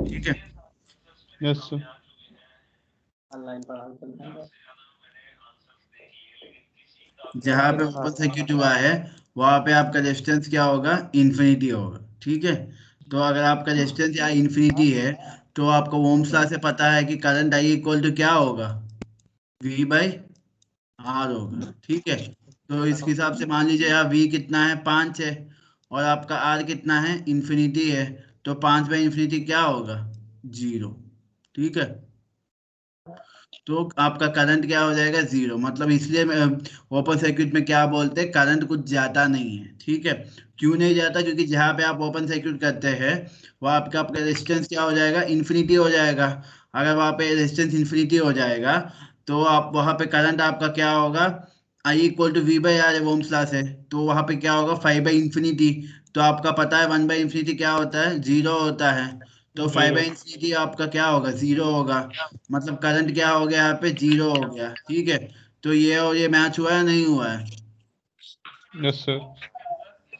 ठीक है। Yes sir. जहाँ पे ओपन सर्किट हुआ है वहां पे आपका रेजिस्टेंस क्या होगा, इन्फिनिटी होगा। ठीक है। तो अगर आपका रेजिस्टेंस यहाँ इन्फिनिटी है तो आपको ओम्स लॉ से पता है कि करंट आई इक्वल टू क्या होगा, वी बाई आर होगा। ठीक है। तो इसके हिसाब से मान लीजिए यहाँ वी कितना है, 5 है, और आपका आर कितना है, इन्फिनिटी है। तो 5 बाई इन्फिनिटी क्या होगा, 0। ठीक है। तो आपका करंट क्या हो जाएगा, 0। मतलब इसलिए ओपन सर्किट में क्या बोलते हैं, करंट कुछ जाता नहीं है। ठीक है। क्यों नहीं जाता, क्योंकि जहाँ पे आप ओपन सर्किट करते हैं वहाँ आपका रेजिस्टेंस क्या हो जाएगा, इन्फिनिटी हो जाएगा। अगर वहाँ पे रेजिस्टेंस इन्फिनिटी हो जाएगा तो आप वहाँ पे करंट आपका क्या होगा, I equal to V by R, Ohm's law से। तो वहाँ पे क्या होगा, 5 बाई इन्फिनिटी। तो आपका पता है 1 बाई इन्फिनिटी क्या होता है, 0 होता है। तो 5 बाई इन्फिनिटी आपका क्या होगा, 0 होगा। मतलब करंट क्या हो गया यहाँ पे, 0 हो गया। ठीक है। तो ये और ये मैच हुआ है, नहीं हुआ है? Yes sir.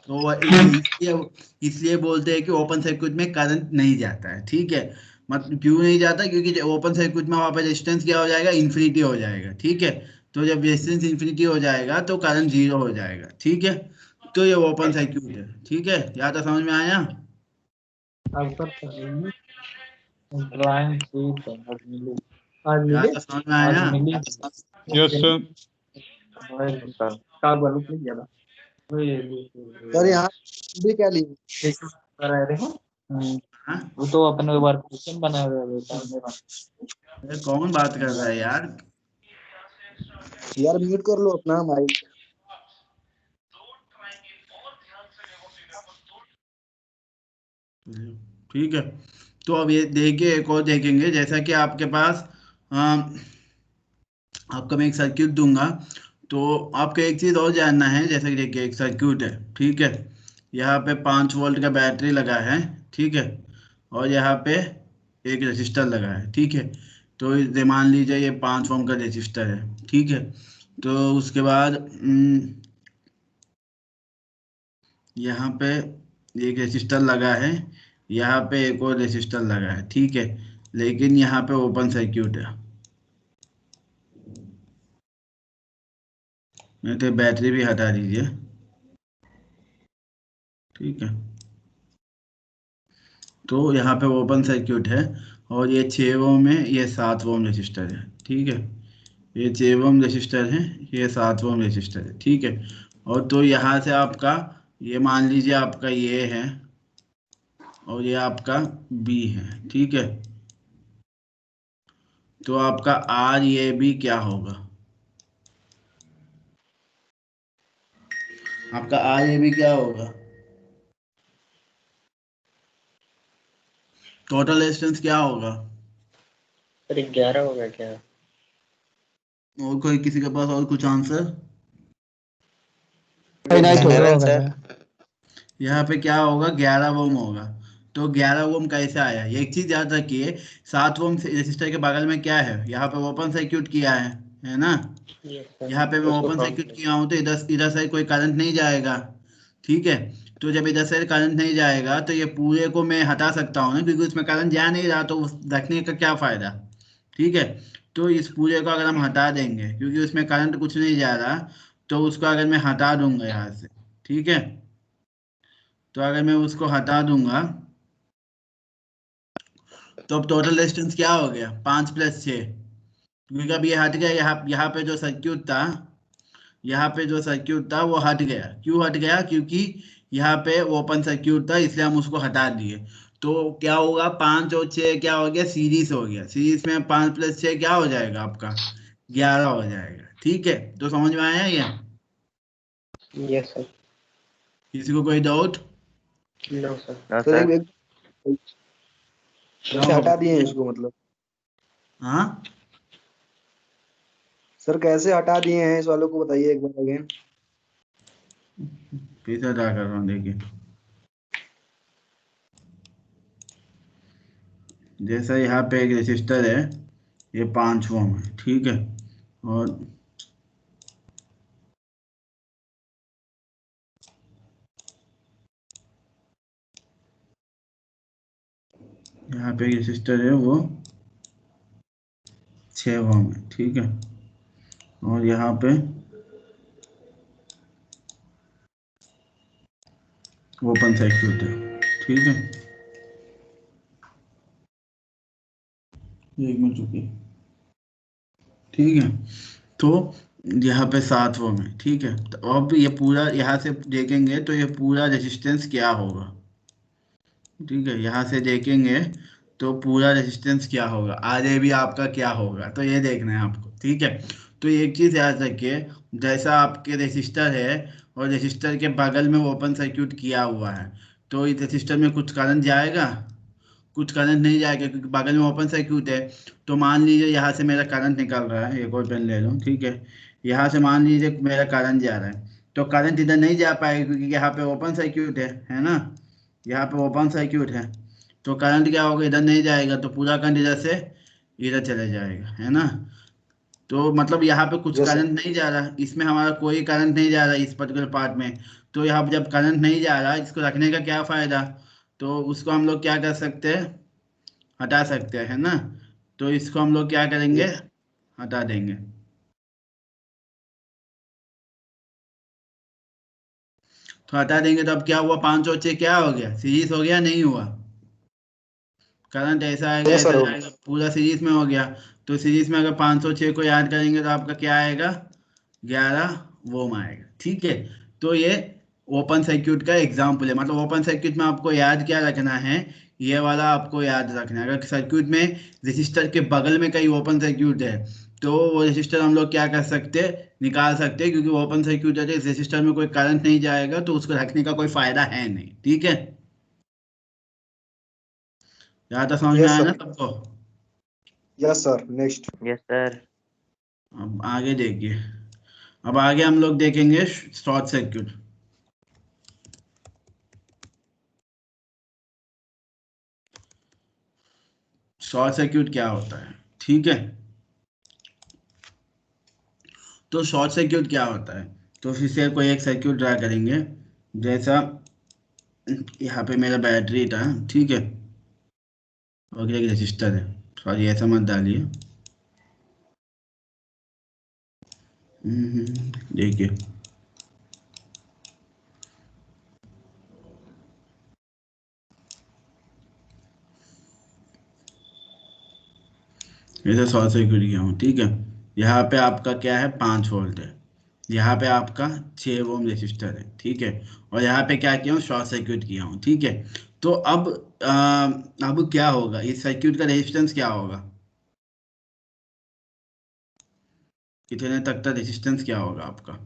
तो इसलिए इसलिए बोलते हैं कि ओपन सर्किट में करंट नहीं जाता है। ठीक है। मतलब क्यों नहीं जाता, क्योंकि ओपन सर्किट में वहाँ पे रेजिस्टेंस क्या हो जाएगा, इन्फिनिटी हो जाएगा। ठीक है। तो जब रेजिस्टेंस इन्फिनिटी हो जाएगा तो करंट 0 हो जाएगा। ठीक है। तो ये ओपन सर्किट है। ठीक है, या तो समझ में आया? या तो समझ में आया? Yes sir. सर यहाँ भी क्या लिए? हाँ? वो तो अपने बार क्वेश्चन बनाए हुए हैं। अरे कौन बात कर रहा है यार? यार म्यूट कर लो अपना माइक। ठीक है। तो अब ये देखिए, एक और देखेंगे। जैसा कि आपके पास आपको मैं एक सर्किट दूंगा, तो आपको एक चीज़ और जानना है। जैसे कि देखिए, एक सर्किट है। ठीक है। यहाँ पे 5 वोल्ट का बैटरी लगा है। ठीक है। और यहाँ पे एक रजिस्टर लगा है। ठीक है। तो ये मान लीजिए ये 5 ओम का रजिस्टर है। ठीक है। तो उसके बाद यहाँ पे एक रजिस्टर लगा है, यहाँ पे एक और रजिस्टर लगा है। ठीक है। लेकिन यहाँ पे ओपन सर्किट है। नहीं तो बैटरी भी हटा दीजिए। ठीक है। तो यहाँ पे ओपन सर्किट है, और ये 6 ओम है, ये 7 ओम रजिस्टर है। ठीक है। ये 6 ओम रजिस्टर है, ये 7 ओम रजिस्टर है। ठीक है। और तो यहाँ से आपका, ये मान लीजिए आपका ये है, और ये आपका बी है। ठीक है। तो आपका आर ये बी क्या होगा, आपका आर ए बी क्या होगा, टोटल रेजिस्टेंस क्या होगा? अरे 11 होगा क्या? और कोई किसी के पास और कुछ आंसर? नहीं होगा सर। यहाँ पे क्या होगा, 11 ओम होगा। तो 11 ओम कैसे आया, ये एक चीज याद रखिए। 7 ओम रेजिस्टर के बगल में क्या है, यहाँ पे ओपन सर्किट किया है ना? Yes sir. यहाँ पे मैं उसको ओपन काउंट सर्किट किया हूँ तो इधर इधर से कोई करंट नहीं जाएगा। ठीक है। तो जब इधर से करंट नहीं जाएगा तो ये पूरे को मैं हटा सकता हूँ ना, क्योंकि उसमें करंट जा नहीं रहा, तो उस रखने का क्या फायदा। ठीक है। तो इस पूरे को अगर हम हटा देंगे, क्योंकि उसमें करंट कुछ नहीं जा रहा, तो उसको अगर मैं हटा दूंगा यहाँ से। ठीक है। तो अगर मैं उसको हटा दूंगा तो अब टोटल रेजिस्टेंस क्या हो गया, 5 + 6। क्योंकि अब ये हट गया, यहाँ पे जो सर्किट था, यहाँ पे जो सर्किट था वो हट गया। क्यों हट गया, क्योंकि यहाँ पे ओपन सर्किट था, इसलिए हम उसको हटा दिए। तो क्या होगा, 5 और 6 क्या हो गया, सीरीज हो गया। सीरीज में 5 + 6 क्या हो जाएगा आपका, 11 हो जाएगा। ठीक है। तो समझ में आया ये? Yes sir. किसी को कोई डाउट? No sir. सर एक हाँ कैसे हाँ हटा दिए हैं बोलिए। इसको मतलब? हाँ, सर कैसे हटा दिए हैं इस वालों को बताइए एक बार अगेन। फिर से ट्राई कर रहा हूँ, देखिए। जैसा यहाँ पे एक रेजिस्टर है, ये 5 ओम है। ठीक है। और यहाँ पे रेसिस्टर है वो 6 ओम है, ठीक है। और यहाँ पे ओपन सर्किट है, ठीक है। एक मिनट रुकिए, ठीक है। तो यहाँ पे 7 ओम है, ठीक है। तो अब ये पूरा यहाँ से देखेंगे तो ये पूरा रेजिस्टेंस क्या होगा, ठीक है। यहाँ से देखेंगे तो पूरा रेजिस्टेंस क्या होगा, आगे भी आपका क्या होगा, तो ये देखना है आपको, ठीक है। तो एक चीज़ याद रखिए, जैसा आपके रेजिस्टर है और रेजिस्टर के बगल में ओपन सर्किट किया हुआ है, तो इस रेजिस्टर में कुछ करंट जाएगा, कुछ करंट नहीं जाएगा, क्योंकि बगल में ओपन सर्किट है। तो मान लीजिए यहाँ से मेरा करंट निकल रहा है, एक और पेन ले लो, ठीक है। यहाँ से मान लीजिए मेरा करंट जा रहा है, तो करंट इधर नहीं जा पाएगा, क्योंकि यहाँ पे ओपन सर्किट है ना। यहाँ पे ओपन सर्किट है, तो करंट क्या होगा, इधर नहीं जाएगा, तो पूरा करंट इधर से इधर चले जाएगा, है ना। तो मतलब यहाँ पे कुछ यस सर। करंट नहीं जा रहा, इसमें हमारा कोई करंट नहीं जा रहा इस पर्टिकुलर पार्ट में। तो यहाँ पे जब करंट नहीं जा रहा, इसको रखने का क्या फायदा, तो उसको हम लोग क्या कर सकते हैं, हटा सकते हैं, है ना। तो इसको हम लोग क्या करेंगे, हटा देंगे। तो हटा देंगे तो अब क्या हुआ, 5 और 6 क्या हो गया, सीरीज हो गया, नहीं हुआ। करंट ऐसा आएगा यस ऐसा सर। जाएगा, पूरा सीरीज में हो गया। तो सीरीज में अगर 506 को याद करेंगे तो आपका क्या आएगा, 11 ओम आएगा, ठीक है। तो ये ओपन सर्किट का एग्जाम्पल है। मतलब ओपन सर्किट में आपको याद क्या रखना है, ये वाला आपको याद रखना है। अगर सर्किट में रेजिस्टर के बगल में कहीं ओपन सर्किट है, तो वो रेजिस्टर हम लोग क्या कर सकते हैं, निकाल सकते हैं, क्योंकि ओपन सर्किट है तो इस रेजिस्टर में कोई करंट नहीं जाएगा, तो उसको रखने का कोई फायदा है नहीं, ठीक है। यहाँ तक समझ में यस आया ना सर। सबको। Yes sir, next. Yes sir. अब आगे देखिए, अब आगे हम लोग देखेंगे शॉर्ट सर्किट। शॉर्ट सर्किट क्या होता है, ठीक है। तो शॉर्ट सर्किट क्या होता है, तो फिर से कोई एक सर्किट ड्रा करेंगे। जैसा यहाँ पे मेरा बैटरी था, ठीक है, और एक रजिस्टर है, सॉरी ऐसा मत डालिए। देखिए, ऐसा शॉर्ट सर्किट किया हूँ, ठीक है। यहाँ पे आपका क्या है, 5 वोल्ट है। यहाँ पे आपका 6 ओम रेजिस्टर है, ठीक है। और यहाँ पे क्या किया हूँ, शॉर्ट सर्किट किया हूँ, ठीक है। तो अब क्या होगा, इस सर्किट का रेजिस्टेंस क्या होगा, कितने तक का रेजिस्टेंस क्या होगा आपका।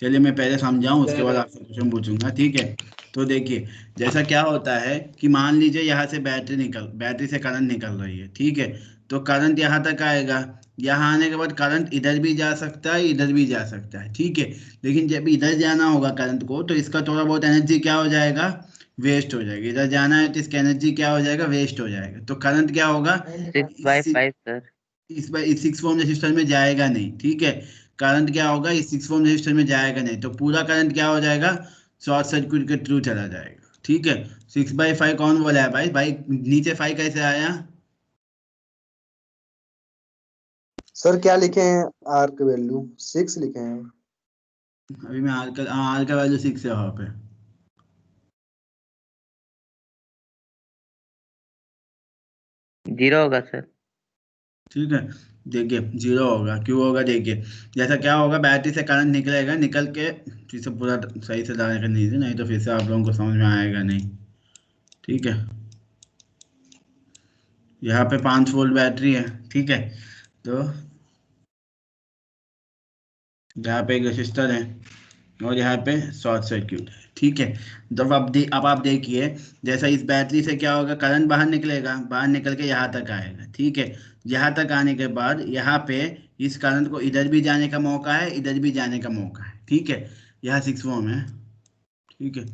चलिए मैं पहले समझाऊं, उसके बाद आपसे क्वेश्चन पूछूंगा, ठीक है। तो देखिए, जैसा क्या होता है कि मान लीजिए यहाँ से बैटरी से करंट निकल रही है, ठीक है। तो करंट यहाँ तक आएगा, यहाँ आने के बाद करंट इधर भी जा सकता है, इधर भी जा सकता है, ठीक है। लेकिन जब इधर जाना होगा करंट को, तो इसका थोड़ा बहुत एनर्जी क्या हो जाएगा, वेस्ट हो जाएगी। इधर जाना है तो इसका एनर्जी क्या हो जाएगा, वेस्ट हो जाएगा। तो करंट क्या होगा, 6/5 सर। इस 6 ओम रजिस्टर में जाएगा नहीं, ठीक है। करंट क्या होगा, इस 6 ओम रजिस्टर में जाएगा नहीं, तो पूरा करंट क्या हो जाएगा, शॉर्ट सर्किट के थ्रू चला जाएगा, ठीक है। 6/5 कौन बोला है भाई, भाई नीचे 5 कैसे आया। सर क्या लिखे हैं, आर का वैल्यू 6 लिखे हैं। अभी मैं आर का वैल्यू 6 है वहाँ पे। 0 होगा सर। ठीक है, देखिए 0 होगा, क्यों होगा, देखिए जैसा क्या होगा, बैटरी से करंट निकलेगा, निकल के फिर से पूरा सही से डालने का नहीं तो फिर से आप लोगों को समझ में आएगा नहीं, ठीक है। यहाँ पे 5 वोल्ट बैटरी है, ठीक है। तो यहाँ पे एक रजिस्टर है, और यहाँ पे शॉर्ट सर्किट है, ठीक है। जब अब आप देखिए, जैसा इस बैटरी से क्या होगा, करंट बाहर निकलेगा, बाहर निकल के यहाँ तक आएगा, ठीक है। यहाँ तक आने के बाद यहाँ पे इस करंट को इधर भी जाने का मौका है, इधर भी जाने का मौका है, ठीक है। यहाँ 6 ओम है, ठीक है।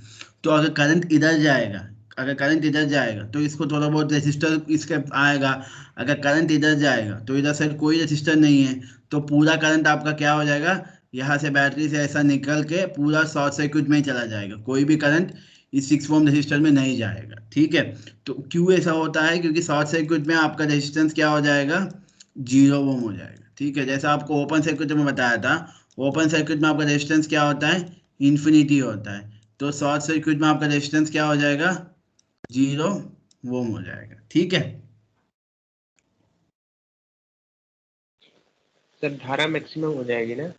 तो अगर करंट इधर जाएगा, अगर करंट इधर जाएगा तो इसको थोड़ा बहुत रेसिस्टर इसके आएगा। अगर करंट इधर जाएगा तो इधर साइड कोई रेसिस्टर नहीं है, तो पूरा करंट आपका क्या हो जाएगा, यहाँ से बैटरी से ऐसा निकल के पूरा शॉर्ट सर्किट में ही चला जाएगा, कोई भी करंट इस 6 ओम रेजिस्टर में नहीं जाएगा। ठीक है, तो क्यों ऐसा होता है? क्योंकि शॉर्ट सर्किट में आपका रेजिस्टेंस क्या हो जाएगा? 0 ओम हो जाएगा। ठीक है, जैसा आपको ओपन सर्किट में बताया था, ओपन सर्किट में आपका रेजिस्टेंस क्या होता है? इन्फिनिटी होता है। तो शॉर्ट सर्किट में आपका रेजिस्टेंस क्या हो जाएगा? 0 ओम हो जाएगा। ठीक है, सर धारा मैक्सिमम हो जाएगी ना?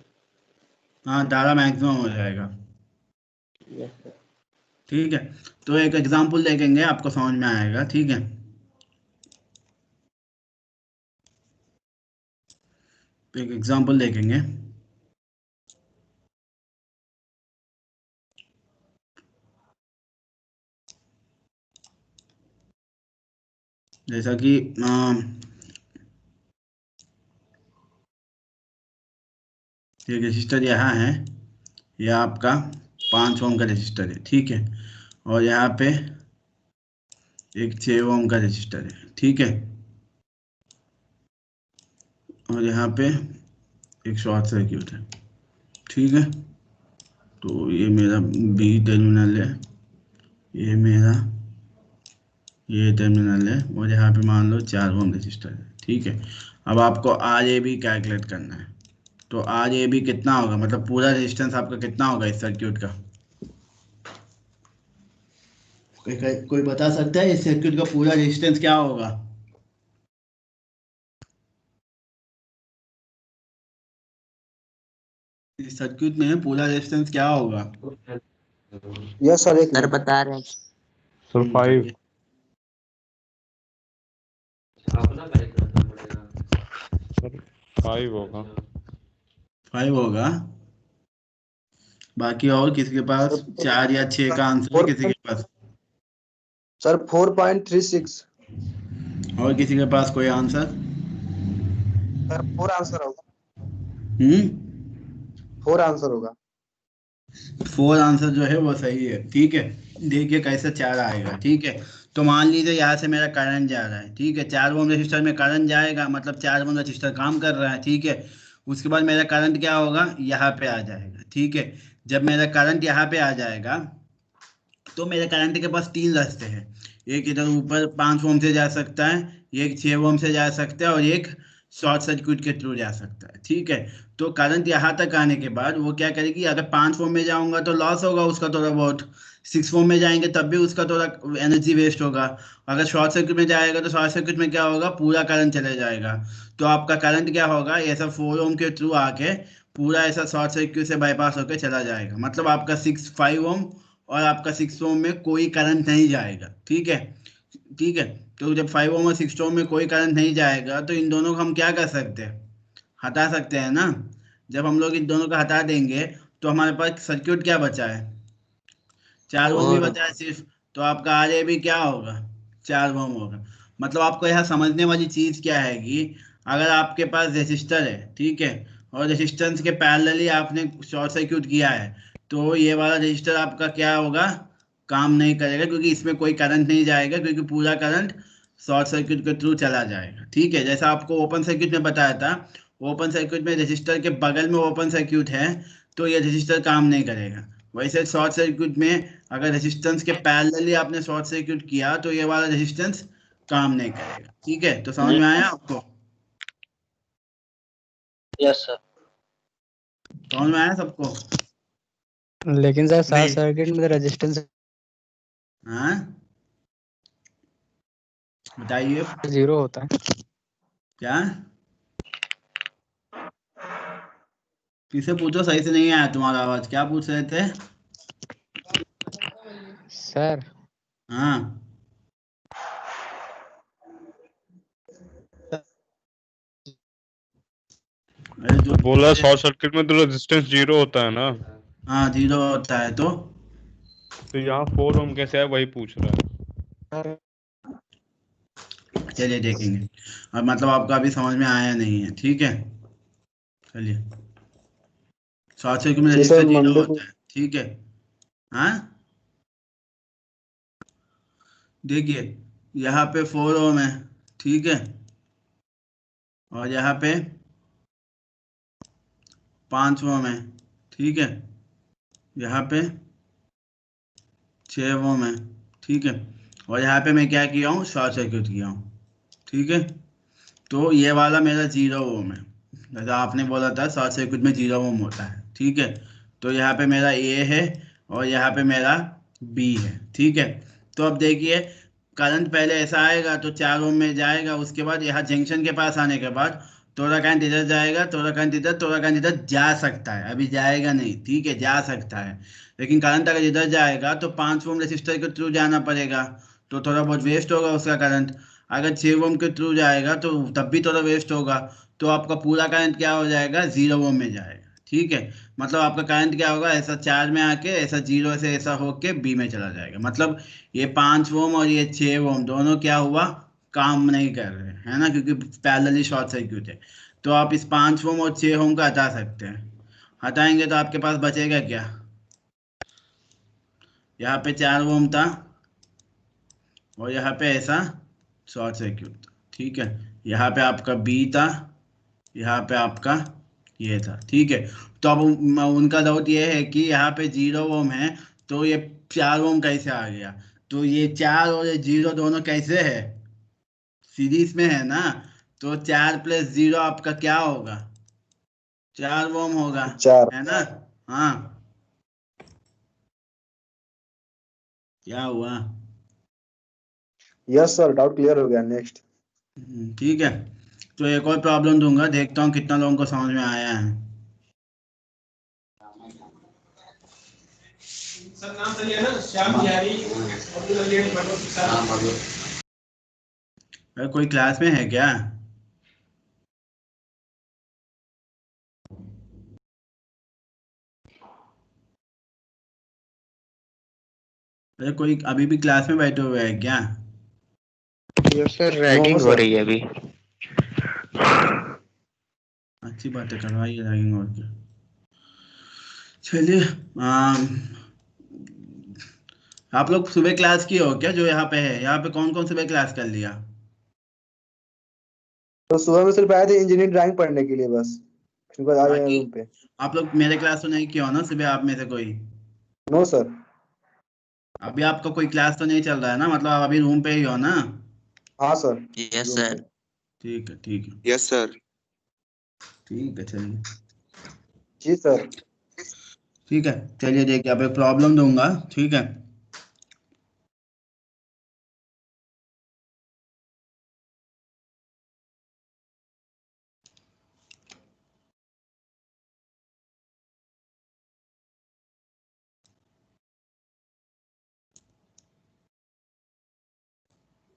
हाँ, धारा मैक्सिमम हो जाएगा। Yes sir. ठीक है, तो एक एग्जांपल देखेंगे, आपको समझ में आएगा। ठीक है, तो एक एग्जांपल देखेंगे। जैसा कि ये रजिस्टर यहाँ है, यह आपका 5 ओम का रजिस्टर है। ठीक है, और यहाँ पे एक 6 ओम का रजिस्टर है। ठीक है, और यहाँ पे एक शॉर्ट सर्किट है। ठीक है, तो ये मेरा बी टर्मिनल है, ये मेरा ये टर्मिनल है, और यहाँ पे मान लो 4 ओम रजिस्टर है। ठीक है, अब आपको आर ए बी कैलकुलेट करना है। तो आर ए बी कितना होगा, मतलब पूरा रेजिस्टेंस आपका कितना होगा इस सर्किट का? कोई बता सकता है इस सर्किट का पूरा रेजिस्टेंस क्या होगा? इस सर्किट में पूरा रेजिस्टेंस क्या होगा? यस सर, एक सर मिनट। बता रहे हैं। सर 5 बताइए। 5 होगा। 5 होगा। बाकी और किसी के पास 4 या 6 का आंसर है किसी के पास? सर 4.36। और किसी के पास कोई आंसर? सर 4 आंसर होगा। 4 आंसर होगा। 4 आंसर जो है वो सही है। ठीक है, देखिए कैसे 4 आएगा। ठीक है, तो मान लीजिए यहाँ से मेरा करंट जा रहा है। ठीक है, 4 ओम रजिस्टर में करंट जाएगा, मतलब 4 ओम रजिस्टर काम कर रहा है। ठीक है, उसके बाद मेरा करंट क्या होगा? यहाँ पे आ जाएगा। ठीक है, जब मेरा करंट यहाँ पे आ जाएगा तो मेरे करंट के पास 3 रास्ते हैं। एक इधर ऊपर 5 ओम से जा सकता है, एक 6 ओम से जा सकता है, और एक शॉर्ट सर्किट के थ्रू जा सकता है। ठीक है, तो करंट यहाँ तक आने के बाद वो क्या करेगी? अगर 5 ओम में जाऊंगा तो लॉस होगा उसका थोड़ा बहुत, 6 ओम में जाएंगे तब भी उसका थोड़ा एनर्जी वेस्ट होगा। अगर शॉर्ट सर्किट में जाएगा तो शॉर्ट सर्किट में क्या होगा? पूरा करंट चले जाएगा। तो आपका करंट क्या होगा? ऐसा 4 ओम के थ्रू आके पूरा ऐसा शॉर्ट सर्किट से बाईपास होकर चला जाएगा। मतलब आपका 5 ओम और आपका 6 ओम में कोई करंट नहीं जाएगा। ठीक है, ठीक है, तो जब 5 ओम और 6 ओम में कोई करंट नहीं जाएगा तो इन दोनों को हम क्या कर सकते हैं? हटा सकते हैं ना। जब हम लोग इन दोनों को हटा देंगे तो हमारे पास सर्किट क्या बचा है? 4 ओम ही और बचा है सिर्फ। तो आपका आर ए भी क्या होगा? 4 ओम होगा। मतलब आपको यहाँ समझने वाली चीज क्या है कि अगर आपके पास रेसिस्टर है, ठीक है, और रेसिस्टेंस के पैरेलली आपने शॉर्ट सर्किट किया है, तो ये वाला रेजिस्टर आपका क्या होगा? काम नहीं करेगा, क्योंकि इसमें कोई करंट नहीं जाएगा, क्योंकि पूरा करंट शॉर्ट सर्किट के थ्रू चला जाएगा। ठीक है, जैसा आपको ओपन सर्किट में बताया था, ओपन सर्किट में रेजिस्टर के बगल में ओपन सर्किट है, तो ये रेजिस्टर काम नहीं करेगा। वैसे शॉर्ट सर्किट में अगर रेजिस्टेंस के पैरेलली आपने शॉर्ट सर्किट किया तो ये वाला रेजिस्टेंस काम नहीं करेगा। ठीक है, तो समझ में आया आपको? Yes sir. समझ में आया सबको? लेकिन सर शॉर्ट सर्किट में तो रेजिस्टेंस हाँ, बताइए 0 होता है। क्या? किसे पूछो, सही से नहीं आया तुम्हारा आवाज, क्या पूछ रहे थे? सर हाँ, अरे जो बोला शॉर्ट सर्किट में तो रेजिस्टेंस 0 होता है ना, हाँ 0 होता है। तो यहाँ 4 ओम कैसे है वही पूछ रहा है। चलिए देखेंगे। अब मतलब आपको अभी समझ में आया नहीं है। ठीक है, चलिए, शॉर्ट सर्किट में जी सर, रेजिस्टर 0 मंडे को। होता है। ठीक है, हाँ, देखिए यहाँ पे 4 ओम है। ठीक है, और यहाँ पे 5 ओम है। ठीक है, यहाँ पे 6 ओम है, ठीक है। और यहाँ पे मैं क्या किया हूँ, शॉर्ट सर्किट किया हूँ, ठीक है। तो ये वाला मेरा 0 ओम है, जैसा आपने बोला था शॉर्ट सर्किट में 0 ओम होता है, ठीक है। तो यहाँ पे मेरा ए है और यहाँ पे मेरा बी है, ठीक है। तो अब देखिए करंट पहले ऐसा आएगा तो 4 ओम में जाएगा, उसके बाद यहाँ जंक्शन के पास आने के बाद थोड़ा करंट इधर जाएगा, थोड़ा करंट इधर, थोड़ा करंट इधर जा सकता है, अभी जाएगा नहीं, ठीक है, जा सकता है। लेकिन करंट अगर इधर जाएगा तो 5 ओम रेसिस्टर के थ्रू जाना पड़ेगा, तो थोड़ा बहुत वेस्ट होगा उसका करंट। अगर 6 ओम के थ्रू जाएगा तो तब भी थोड़ा वेस्ट होगा, तो आपका पूरा करंट क्या हो जाएगा, 0 ओम में जाएगा, ठीक है। मतलब आपका करंट क्या होगा, ऐसा 4 में आके ऐसा 0 से ऐसा होके बी में चला जाएगा। मतलब ये 5 ओम और ये 6 ओम दोनों क्या हुआ, काम नहीं कर रहे है ना, क्योंकि पैरेलली शॉर्ट सर्किट है। तो आप इस 5 ओम और 6 ओम को हटा सकते हैं। हटाएंगे तो आपके पास बचेगा क्या, यहाँ पे 4 ओम था और यहाँ पे ऐसा शॉर्ट सर्किट था, ठीक है। यहाँ पे आपका बी था, यहाँ पे आपका ये था, ठीक है। तो अब उनका डाउट ये है कि यहाँ पे 0 ओम है तो ये 4 ओम कैसे आ गया। तो ये 4 और ये 0 दोनों कैसे है, सीरीज में है ना। तो 4 + 0 आपका क्या होगा, 4 ओम होगा, 4। है ना। हाँ, क्या हुआ। यस सर, डाउट क्लियर हो गया। नेक्स्ट। ठीक है। तो एक और प्रॉब्लम दूंगा, देखता हूँ कितना लोगों को समझ में आया है। सर नाम सही है ना, श्याम बिहारी अब्दुल अली भगवत सर। अरे कोई क्लास में है क्या, अरे कोई अभी भी क्लास में बैठे हुए हैं क्या। यस सर, रैगिंग हो सर। रही है अभी। अच्छी बात है, करवाइए रैगिंग और क्या। चलिए, अम, आप लोग सुबह क्लास किए हो क्या, जो यहाँ पे है, यहाँ पे कौन कौन सुबह क्लास कर लिया। तो सुबह में सिर्फ आए थे इंजीनियरिंग ड्राइंग पढ़ने के लिए बस, फिर बाद आ गए बाकी रूम पे। आप लोग मेरे क्लास तो नहीं किया हो ना सुबह, आप में से कोई। No sir. अभी आपका कोई क्लास तो नहीं चल रहा है ना, मतलब आप अभी रूम पे ही हो ना। हाँ सर। यस रूम पे। सर। ठीक है, ठीक है, यस सर। ठीक है, चलिए। जी सर। ठीक है, चलिए देखिए अब एक प्रॉब्लम दूंगा, ठीक है।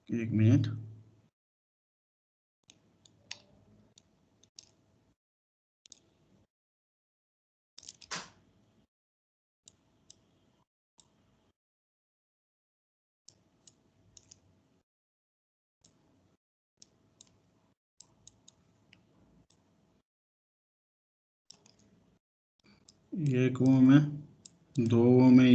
एक मिनट। ये 1 ओम है, 2 ओम है,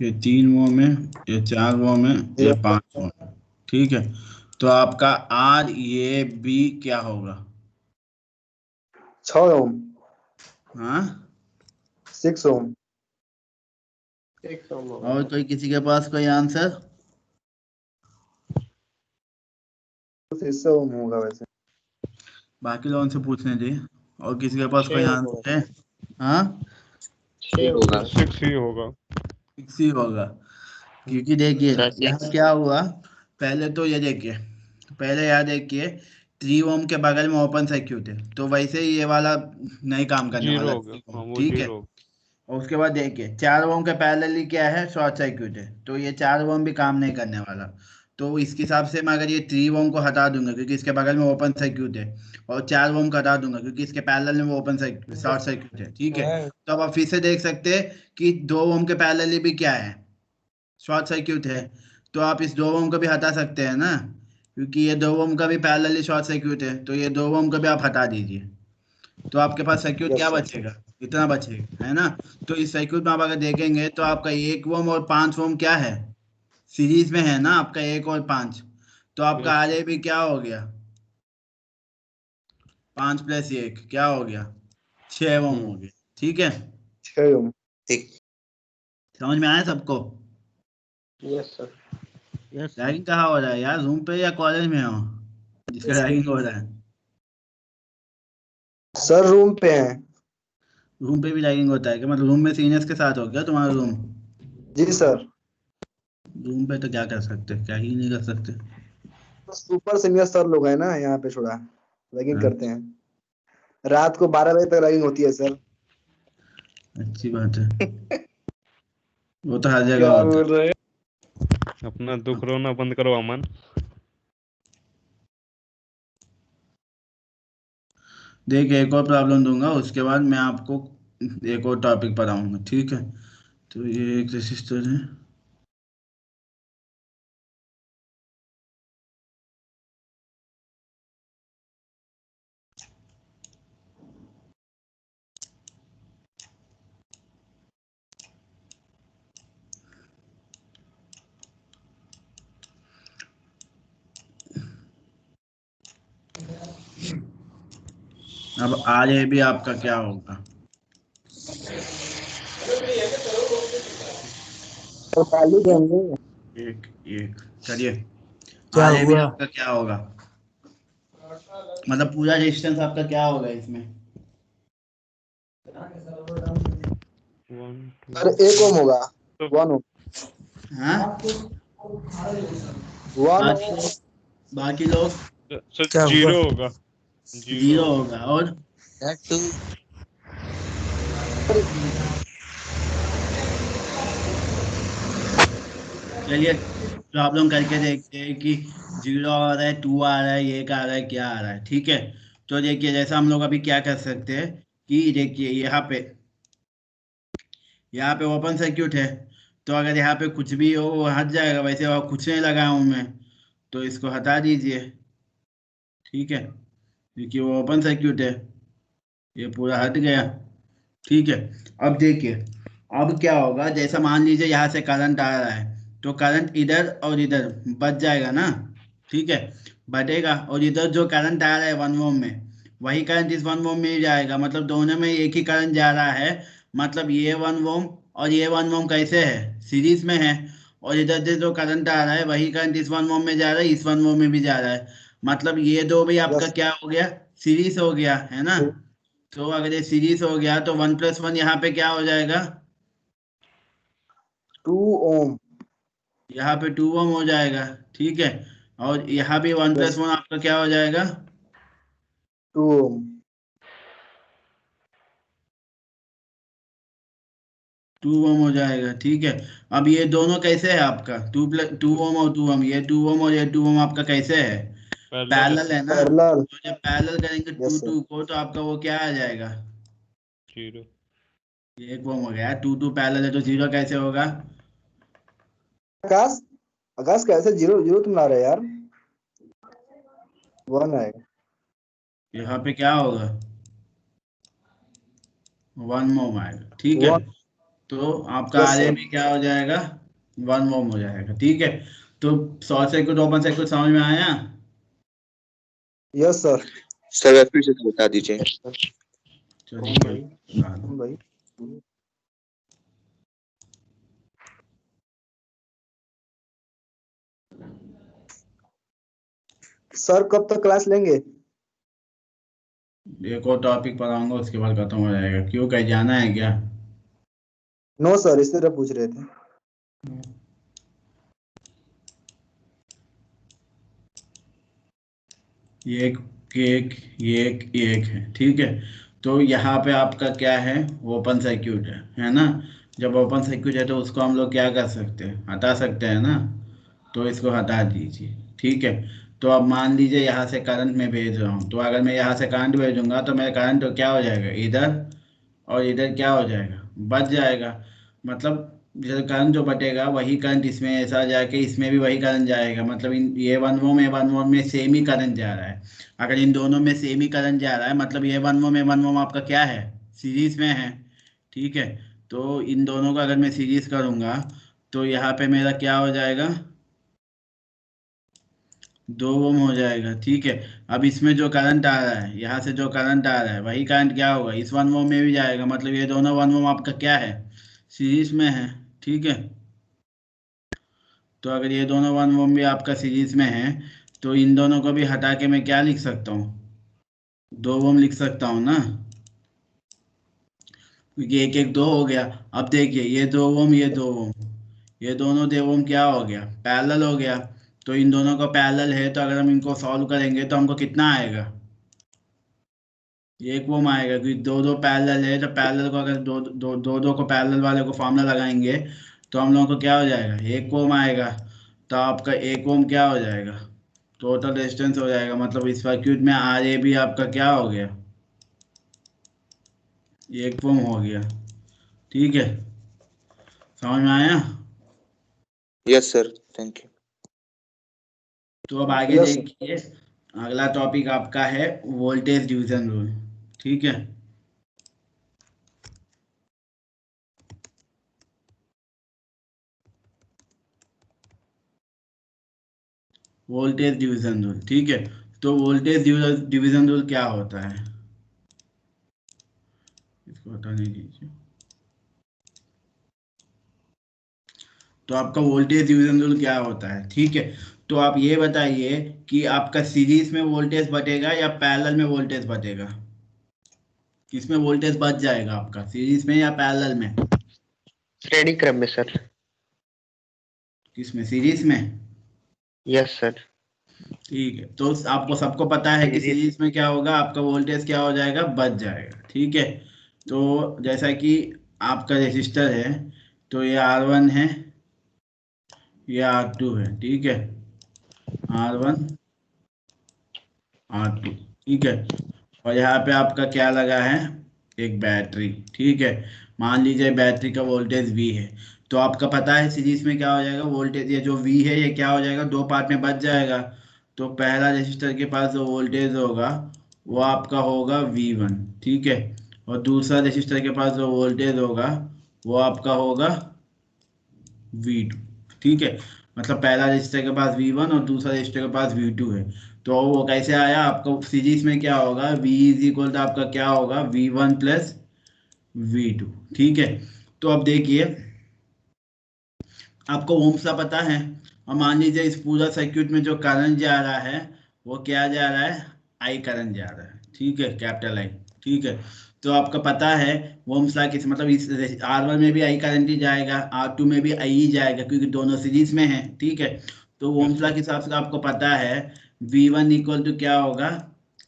ये 3 ओम है, ये 4 ओम है, ये 5 ओम है, ठीक है। तो आपका आर ये बी क्या होगा, 6 ओम। हाँ। 6 ओम। 6 ओम होगा और सर। कोई किसी के पास कोई आंसर, तो 6 ओम होगा वैसे। बाकी लोगों से पूछने दीजिए, और किसी के पास 6 कोई ओम होगा आंसर है। सर। हाँ, 6 होगा। 6 ही होगा। 6 ही होगा, क्योंकि देखिए सर यहाँ 6। क्या हुआ। पहले तो ये देखिए, पहले यहाँ देखिए 3 ओम के बगल में ओपन सर्किट है, तो वैसे ही ये वाला नहीं काम करने 0 वाला हो गया, 3 हाँ ओम, वो ठीक है। 0। और उसके बाद देखिए 4 ओम के पैरेलली क्या है, शॉर्ट सर्किट है, तो ये 4 ओम भी काम नहीं करने वाला। तो इसके हिसाब से मैं अगर ये 3 ओम को हटा दूंगा क्योंकि इसके बगल में ओपन सर्किट है, और 4 ओम को हटा दूंगा क्योंकि इसके पैरेलल में वो ओपन सर्किट शॉर्ट सर्किट है, ठीक है। तो अब आप फिर से देख सकते हैं कि 2 ओम के पैरेलली भी क्या है, शॉर्ट सर्किट है। तो आप इस 2 ओम को भी हटा सकते हैं ना, क्योंकि ये 2 ओम का भी पैरेलली शॉर्ट सर्किट है, तो ये 2 ओम को भी आप हटा दीजिए। तो आपके पास सर्किट क्या यस सर। बचेगा, इतना बचेगा, है ना। तो इस सर्किट में आप अगर देखेंगे तो आपका 1 ओम और 5 ओम क्या है, सीरीज में है ना, आपका 1 और 5। तो आपका यस आर ए भी क्या हो गया, 5 + 1 क्या हो गया, 6 ओम हो गया, ठीक है। 6 ओम। ठीक। समझ में आया सबको? Yes sir. यस रैगिंग कहाँ हो रहा है यार, रूम पे या कॉलेज में हो जिसका रैगिंग हो रहा है? सर रूम पे हैं। रूम पे भी रैगिंग होता है क्या? मतलब रूम में सीनियर्स के साथ हो क्या तुम्हारा रूम? जी सर। रूम पे तो क्या कर सकते, क्या ही नहीं कर सकते। सुपर सीनियर सर लोग हैं ना यहाँ पे, थोड़ा रैगिंग हाँ, करते हैं। रात को 12 बजे तक रैगिंग होती है सर। अच्छी बात है। वो तो हर जगह क्या होता बोल रहे हैं? अपना है। दुख रोना बंद करो अमन। देखिए एक और प्रॉब्लम दूंगा, उसके बाद मैं आपको एक और टॉपिक पढ़ाऊंगा, ठीक है? तो ये एक रेसिस्टर है। अब आगे भी आपका क्या होगा? तो खाली देंगे। एक एक चलिए, क्या आगे भी हुआ? आपका क्या होगा, मतलब पूरा रेजिस्टेंस आपका क्या होगा इसमें? 1 सर 2 1 ओम होगा। 1 ओम। हाँ, 1 बाकी ओम। लोग, बाकी लोग सर क्या हुआ? 0 होगा। 0 जीरो होगा। होगा। और दैट टू। चलिए प्रॉब्लम करके देखते हैं कि जीरो आ रहा है, टू आ रहा है, एक आ रहा है, क्या आ रहा है, ठीक है? तो देखिए जैसा हम लोग अभी क्या कर सकते हैं कि देखिए यहाँ पे ओपन सर्किट है, तो अगर यहाँ पे कुछ भी हो वो हट जाएगा। वैसे और कुछ नहीं लगाया हूँ मैं, तो इसको हटा दीजिए, ठीक है? क्योंकि वो ओपन सर्किट है, ये पूरा हट गया, ठीक है? अब देखिए अब क्या होगा, जैसा मान लीजिए यहाँ से करंट आ रहा है, तो करंट इधर और इधर बच जाएगा ना, ठीक है? बटेगा, और इधर जो करंट आ रहा है 1 ओम में, वही करंट इस 1 ओम में ही जाएगा। मतलब दोनों में एक ही करंट जा रहा है। मतलब ये 1 ओम और ये 1 ओम कैसे है, सीरीज में है। और इधर से जो करंट आ रहा है वही करंट इस 1 ओम में जा रहा है, इस 1 ओम में भी जा रहा है। मतलब ये दो भी आपका यस। क्या हो गया, सीरीज हो गया है ना? तो अगर ये सीरीज हो गया तो 1+1 यहाँ पे क्या हो जाएगा, 2 ओम। यहाँ पे 2 ओम हो जाएगा, ठीक है? और यहाँ भी वन यस। प्लस वन आपका क्या हो जाएगा, 2 ओम। 2 ओम हो जाएगा, ठीक है? अब ये दोनों कैसे है आपका, 2 ओम और 2 ओम, ये 2 ओम और ये 2 ओम आपका कैसे है, पैरेलल है पैरेलल सर। है ना? पैरेलल। तो जब पैरेलल करेंगे टू यस सर। टू को, तो आपका वो क्या आ जाएगा, 0। ये 1 ओम हो गया। टू टू पैरेलल है तो जीरो कैसे होगा? आकाश। आकाश कैसे जीरो जीरो तुम ला रहे हो यार? 1 आएगा। यहाँ पे क्या होगा, 1 ओम आएगा, ठीक है? 1। तो आपका यस आगे सर। भी क्या हो जाएगा, 1 ओम हो जाएगा, ठीक है? तो शॉर्ट सर्किट ओपन सर्किट समझ में आया? Yes sir. सर फिर से बता दीजिए। चलिए ओम कोई भाई। बता दो। ओम भाई। सर कब तक क्लास लेंगे? एक और टॉपिक पढ़ाऊंगा उसके बाद खत्म हो जाएगा। क्यों, कहीं जाना है क्या? नो सर, इस तरह पूछ रहे थे। ये एक है, ठीक है? तो यहाँ पे आपका क्या है, ओपन सर्किट है ना? जब ओपन सर्किट है तो उसको हम लोग क्या कर सकते हैं, हटा सकते हैं ना? तो इसको हटा दीजिए, ठीक है? तो अब मान लीजिए यहाँ से करंट मैं भेज रहा हूँ, तो अगर मैं यहाँ से करंट भेजूंगा तो मेरा करंट तो क्या हो जाएगा, इधर और इधर क्या हो जाएगा, बच जाएगा। मतलब जैसे करंट जो बटेगा वही करंट इसमें ऐसा जाके इसमें भी वही करंट जाएगा। मतलब इन ये 1 ओम ये 1 ओम में सेम ही करंट जा रहा है। अगर इन दोनों में सेम ही करंट जा रहा है, मतलब ये 1 ओम ये 1 ओम आपका क्या है, सीरीज में है, ठीक है? तो इन दोनों का अगर मैं सीरीज करूंगा तो यहाँ पे मेरा क्या हो जाएगा, 2 ओम हो जाएगा, ठीक है? अब इसमें जो करंट आ रहा है, यहाँ से जो करंट आ रहा है वही करंट क्या होगा, इस 1 ओम में भी जाएगा। मतलब ये दोनों 1 ओम आपका क्या है, सीरीज में है, ठीक है। तो अगर ये दोनों 1 ओम भी आपका सीरीज में है तो इन दोनों को भी हटा के मैं क्या लिख सकता हूँ, 2 ओम लिख सकता हूँ ना, क्योंकि एक एक 2 हो गया। अब देखिए ये 2 ओम, ये 2 ओम, ये दोनों 2 ओम क्या हो गया, पैरेलल हो गया। तो इन दोनों का पैरेलल है, तो अगर हम इनको सॉल्व करेंगे तो हमको कितना आएगा, 1 ओम आएगा, क्योंकि 2 2 पैरेलल है। तो पैरेलल को अगर दो को पैरेलल वाले को फॉर्मूला लगाएंगे तो हम लोगों को क्या हो जाएगा, 1 ओम आएगा। तो आपका 1 ओम क्या हो जाएगा, टोटल रेजिस्टेंस हो जाएगा। मतलब इस सर्किट में आर ए भी आपका क्या हो गया, 1 ओम हो गया। ठीक है, समझ में आया। Yes sir, thank you. तो अब आगे यस देखिए, अगला टॉपिक आपका है वोल्टेज डिवीजन रूल। ठीक है, वोल्टेज डिवीजन रूल। ठीक है, तो वोल्टेज डिवीजन रूल क्या होता है, इसको हटाने दीजिए। तो आपका वोल्टेज डिवीजन रूल क्या होता है, ठीक है। तो आप ये बताइए कि आपका सीरीज में वोल्टेज बटेगा या पैरेलल में वोल्टेज बटेगा, किसमें वोल्टेज बच जाएगा आपका, सीरीज में या पैरेलल में, श्रेणी क्रम में सर। किसमें, सीरीज में। Yes sir. ठीक है, तो आपको सबको पता है कि सीरीज में क्या होगा, आपका वोल्टेज क्या हो जाएगा, बच जाएगा। ठीक है, तो जैसा कि आपका रेजिस्टर है, तो ये R1 है, ये R2 है। ठीक है, R1 R2, ठीक है। और यहाँ पे आपका क्या लगा है, एक बैटरी। ठीक है, मान लीजिए बैटरी का वोल्टेज V है। तो आपका पता है सीरीज में क्या हो जाएगा, वोल्टेज ये जो V है ये क्या हो जाएगा, 2 पार्ट में बच जाएगा। तो पहला रेजिस्टर के पास जो वोल्टेज होगा वो आपका होगा V1। ठीक है, और दूसरा रेजिस्टर के पास जो वोल्टेज होगा वो आपका होगा V2। ठीक है, मतलब पहला रजिस्टर के पास V1 और दूसरा रजिस्टर के पास V2 है। तो वो कैसे आया, आपका सीरीज में क्या होगा, V इज इक्वल टू आपका क्या होगा, V1 प्लस V2। ठीक है, तो अब देखिए आपको ओम्स का पता है, और मान लीजिए इस पूरा सर्किट में जो करंट जा रहा है वो क्या जा रहा है, आई करंट जा रहा है। ठीक है, कैपिटल आई। ठीक है, तो आपका पता है ओम्स लॉ किस, मतलब इस R1 में भी आई करंट ही जाएगा, R2 में भी आई ही जाएगा, क्योंकि दोनों सीरीज में है। ठीक है, तो ओम्स लॉ के हिसाब से आपको पता है V1 इक्वल टू क्या होगा,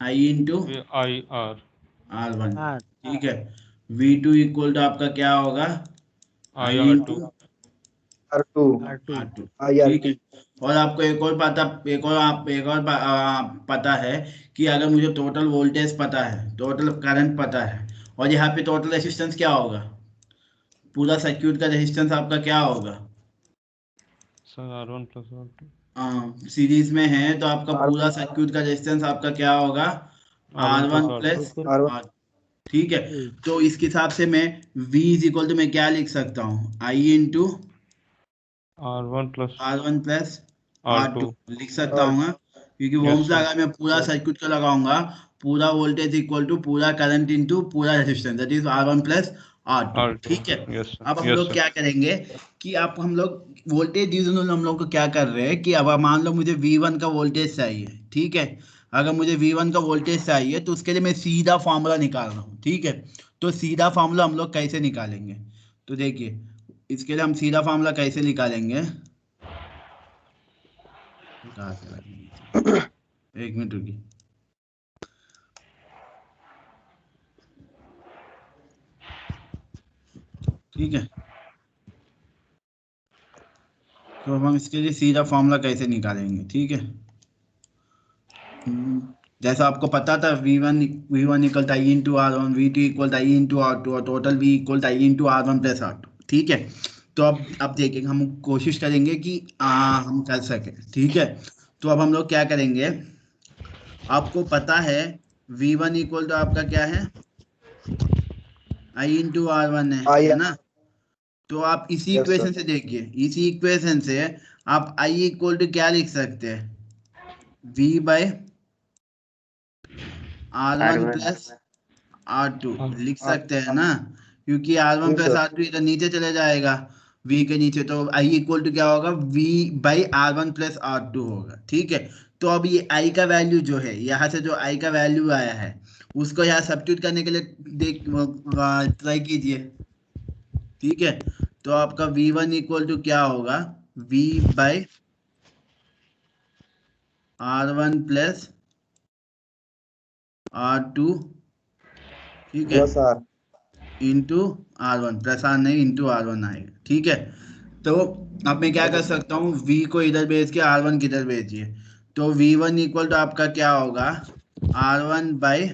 आई इंटू IR R1। ठीक है, V2 इक्वल टू आपका क्या होगा, आई इंटू IR2 R2 R2। ठीक है, IRT। और आपको एक और पता है कि अगर मुझे टोटल वोल्टेज पता है, टोटल करंट पता है, और यहाँ पे टोटल रेजिस्टेंस क्या होगा, पूरा सर्किट का रेजिस्टेंस आपका क्या होगा, sir R1 plus R2 series में है तो आपका पूरा सर्किट का रेजिस्टेंस आपका क्या होगा, R1 R1 plus plus R2 R1 R। ठीक है, तो इसके हिसाब से मैं V इज इक्वल टू मैं क्या लिख सकता हूँ, आई into R1 plus R1 plus R2 R2 लिख सकता हूँ ना, क्योंकि यस ओम्स सर लगा मैं पूरा सर्किट का लगाऊंगा, पूरा वोल्टेज इक्वल टू पूरा करंट इंटू पूरा resistance, that is R1 plus R2। R2 ठीक है, यस अब सर हम लोग क्या करेंगे कि आप हम लोग वोल्टेज डिवीजन हम लोग को क्या कर रहे हैं कि अब मान लो मुझे V1 का वोल्टेज चाहिए। ठीक है, अगर मुझे V1 का वोल्टेज चाहिए तो उसके लिए मैं सीधा फॉर्मूला निकाल रहा हूँ। ठीक है, तो सीधा फॉर्मूला हम लोग कैसे निकालेंगे, तो देखिए इसके लिए हम सीधा फॉर्मूला कैसे निकालेंगे, कहाँ से लाएंगे? एक मिनट रुकिए। ठीक है, तो हम इसके लिए सीधा फॉर्मूला कैसे निकालेंगे। ठीक है, जैसा आपको पता था V1 इक्वल आई इंटू R1, V2 इक्वल आई इंटू R2 और टोटल V इक्वल आई इंटू R1 प्लस R2। ठीक है, तो अब देखेंगे, हम कोशिश करेंगे कि हम कर सकें। ठीक है, तो अब हम लोग क्या करेंगे, आपको पता है V1 इक्वल टू आपका क्या है, आई इंटू R1 है ना। तो आप इसी यस सर। इक्वेशन से देखिए, इसी इक्वेशन से आप I इक्वल टू क्या लिख सकते हैं, V bye R1 R1 plus R2 लिख R सकते हैं ना, क्योंकि R1 yes plus sir. R2 इधर नीचे चले जाएगा। V के नीचे, तो I इक्वल टू क्या होगा, V by R1 plus R2 होगा। ठीक है, तो अब ये I का वैल्यू जो है, यहाँ से जो I का वैल्यू आया है उसको यहाँ सब्स्टिट्यूट करने के लिए ट्राई कीजिए। ठीक है, तो आपका V1 इक्वल टू क्या होगा, V by R1 plus R2, ठीक है, plus R into R1 plus R नहीं, इंटू R1 आएगा। ठीक है, तो अब मैं क्या कर सकता हूँ, V को इधर भेज के R1 किधर भेजिए, तो V1 इक्वल टू आपका क्या होगा, R1 by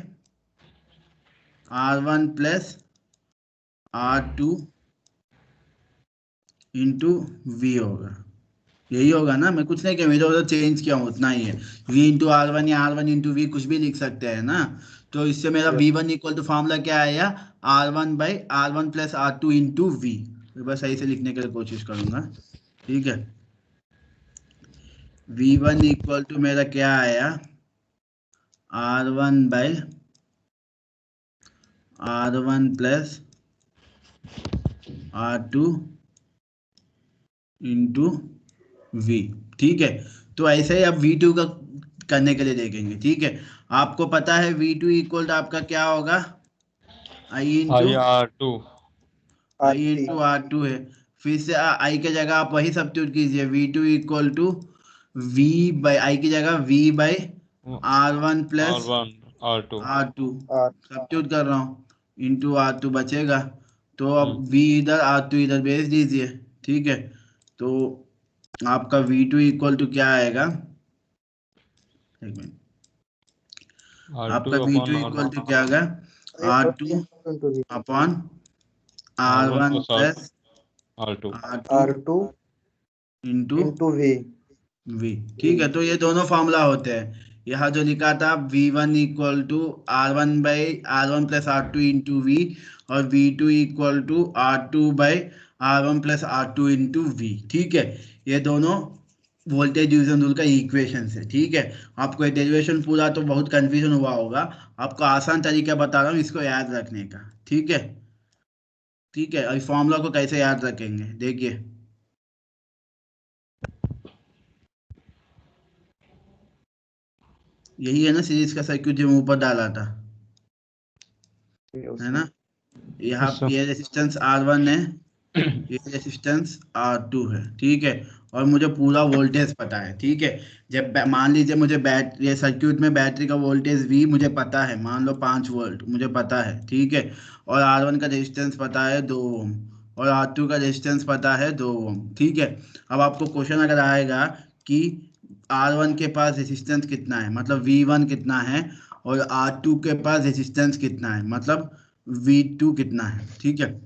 R1 plus R2 into V होगा। यही होगा ना, मैं कुछ नहीं किया, मेरे उधर चेंज किया हूँ, उतना ही है। V इंटू R1 या R1 इंटू V कुछ भी लिख सकते हैं ना। तो इससे मेरा V1 इक्वल टू फॉर्मूला क्या आया, R1 by R1 plus R2 into V। बस सही से लिखने के लिए कोशिश करूंगा। ठीक है, V1 इक्वल टू मेरा क्या आया, R1 by R1 plus R2 into V। ठीक है, तो ऐसे ही आप V2 का करने के लिए देखेंगे। ठीक है, आपको पता है V2 इक्वल टू आपका क्या होगा, I इंटू IR2 R2 है। फिर से I के जगह आप वही सब्स्टिट्यूट कीजिए, V2 equal to V by I की जगह V by R1 plus R1 R2 R2 R substitute कर रहा हूँ, इंटू R2 बचेगा। तो अब हम्म। V इधर R2 इधर भेज दीजिए। ठीक है, तो आपका V2 इक्वल टू क्या आएगा, एक मिनट, आपका R2 V2 upon equal R1 to क्या होगा, R2 into V upon R1 R1 plus plus R2 R2 R2 into into V V। ठीक है, तो ये दोनों फॉर्मूला होते हैं। यहाँ जो लिखा था V1 equal to R1 by R1 plus R2 into V, और V2 equal to R2 by R1 plus R2 into V। ठीक है, ये दोनों वोल्टेज डिवीजन रूल का इक्वेशन है। ठीक है, आपको ये डेरिवेशन पूरा तो बहुत कंफ्यूजन हुआ होगा, आपको आसान तरीका बता रहा हूँ इसको याद रखने का। ठीक है, ठीक है, इस फॉर्मूला को कैसे याद रखेंगे देखिए, यही है ना सीरीज का सर्किट जो मैं ऊपर डाला था, है ना। यहाँ अच्छा। ये रेजिस्टेंस R1 है, ये रेजिस्टेंस R2 है। ठीक है, और मुझे पूरा वोल्टेज पता है। ठीक है, जब मान लीजिए मुझे ये सर्किट में बैटरी का वोल्टेज V मुझे पता है, मान लो 5 वोल्ट मुझे पता है। ठीक है, और R1 का रेजिस्टेंस पता है 2 ओम, और R2 का रेजिस्टेंस पता है 2 ओम। ठीक है, अब आपको क्वेश्चन अगर आएगा कि R1 के पास रेजिस्टेंस कितना है, मतलब V1 कितना है, और R2 के पास रेजिस्टेंस कितना है, मतलब V2 कितना है। ठीक है,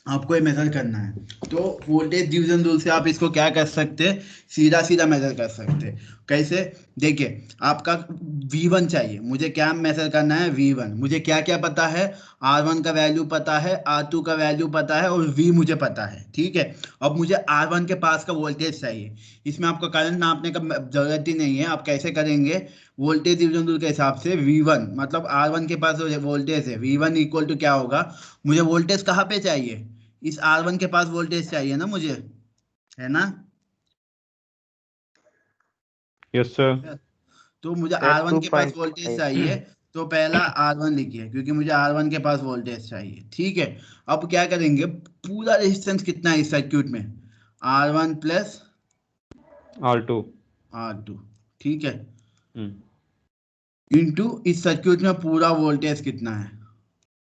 आपको ये मेजर करना है। तो वोल्टेज डिवीजन रूल से आप इसको क्या कर सकते हैं, सीधा सीधा मेजर कर सकते हैं। कैसे, देखिए, आपका V1 चाहिए, मुझे क्या मेजर करना है, V1 मुझे क्या क्या पता है, R1 का वैल्यू पता है, R2 का वैल्यू पता है, और V मुझे पता है। ठीक है, अब मुझे R1 के पास का वोल्टेज चाहिए। इसमें आपको करंट नापने का जरूरत ही नहीं है। आप कैसे करेंगे, वोल्टेज डिवीजन रूल के हिसाब से V1 मतलब R1 के पास जो वोल्टेज है, V1 इक्वल टू क्या होगा, मुझे वोल्टेज कहाँ पे चाहिए, इस R1 के पास वोल्टेज चाहिए ना मुझे, है ना। Yes sir. तो मुझे सर R1 के पास वोल्टेज 2.5 चाहिए, तो पहला R1 लिखिए, क्योंकि मुझे R1 के पास वोल्टेज चाहिए। ठीक है, अब क्या करेंगे, पूरा रेजिस्टेंस कितना है इस सर्किट में, R1 प्लस R2 R2। ठीक है, हम्म इंटू इस सर्किट में पूरा वोल्टेज कितना है,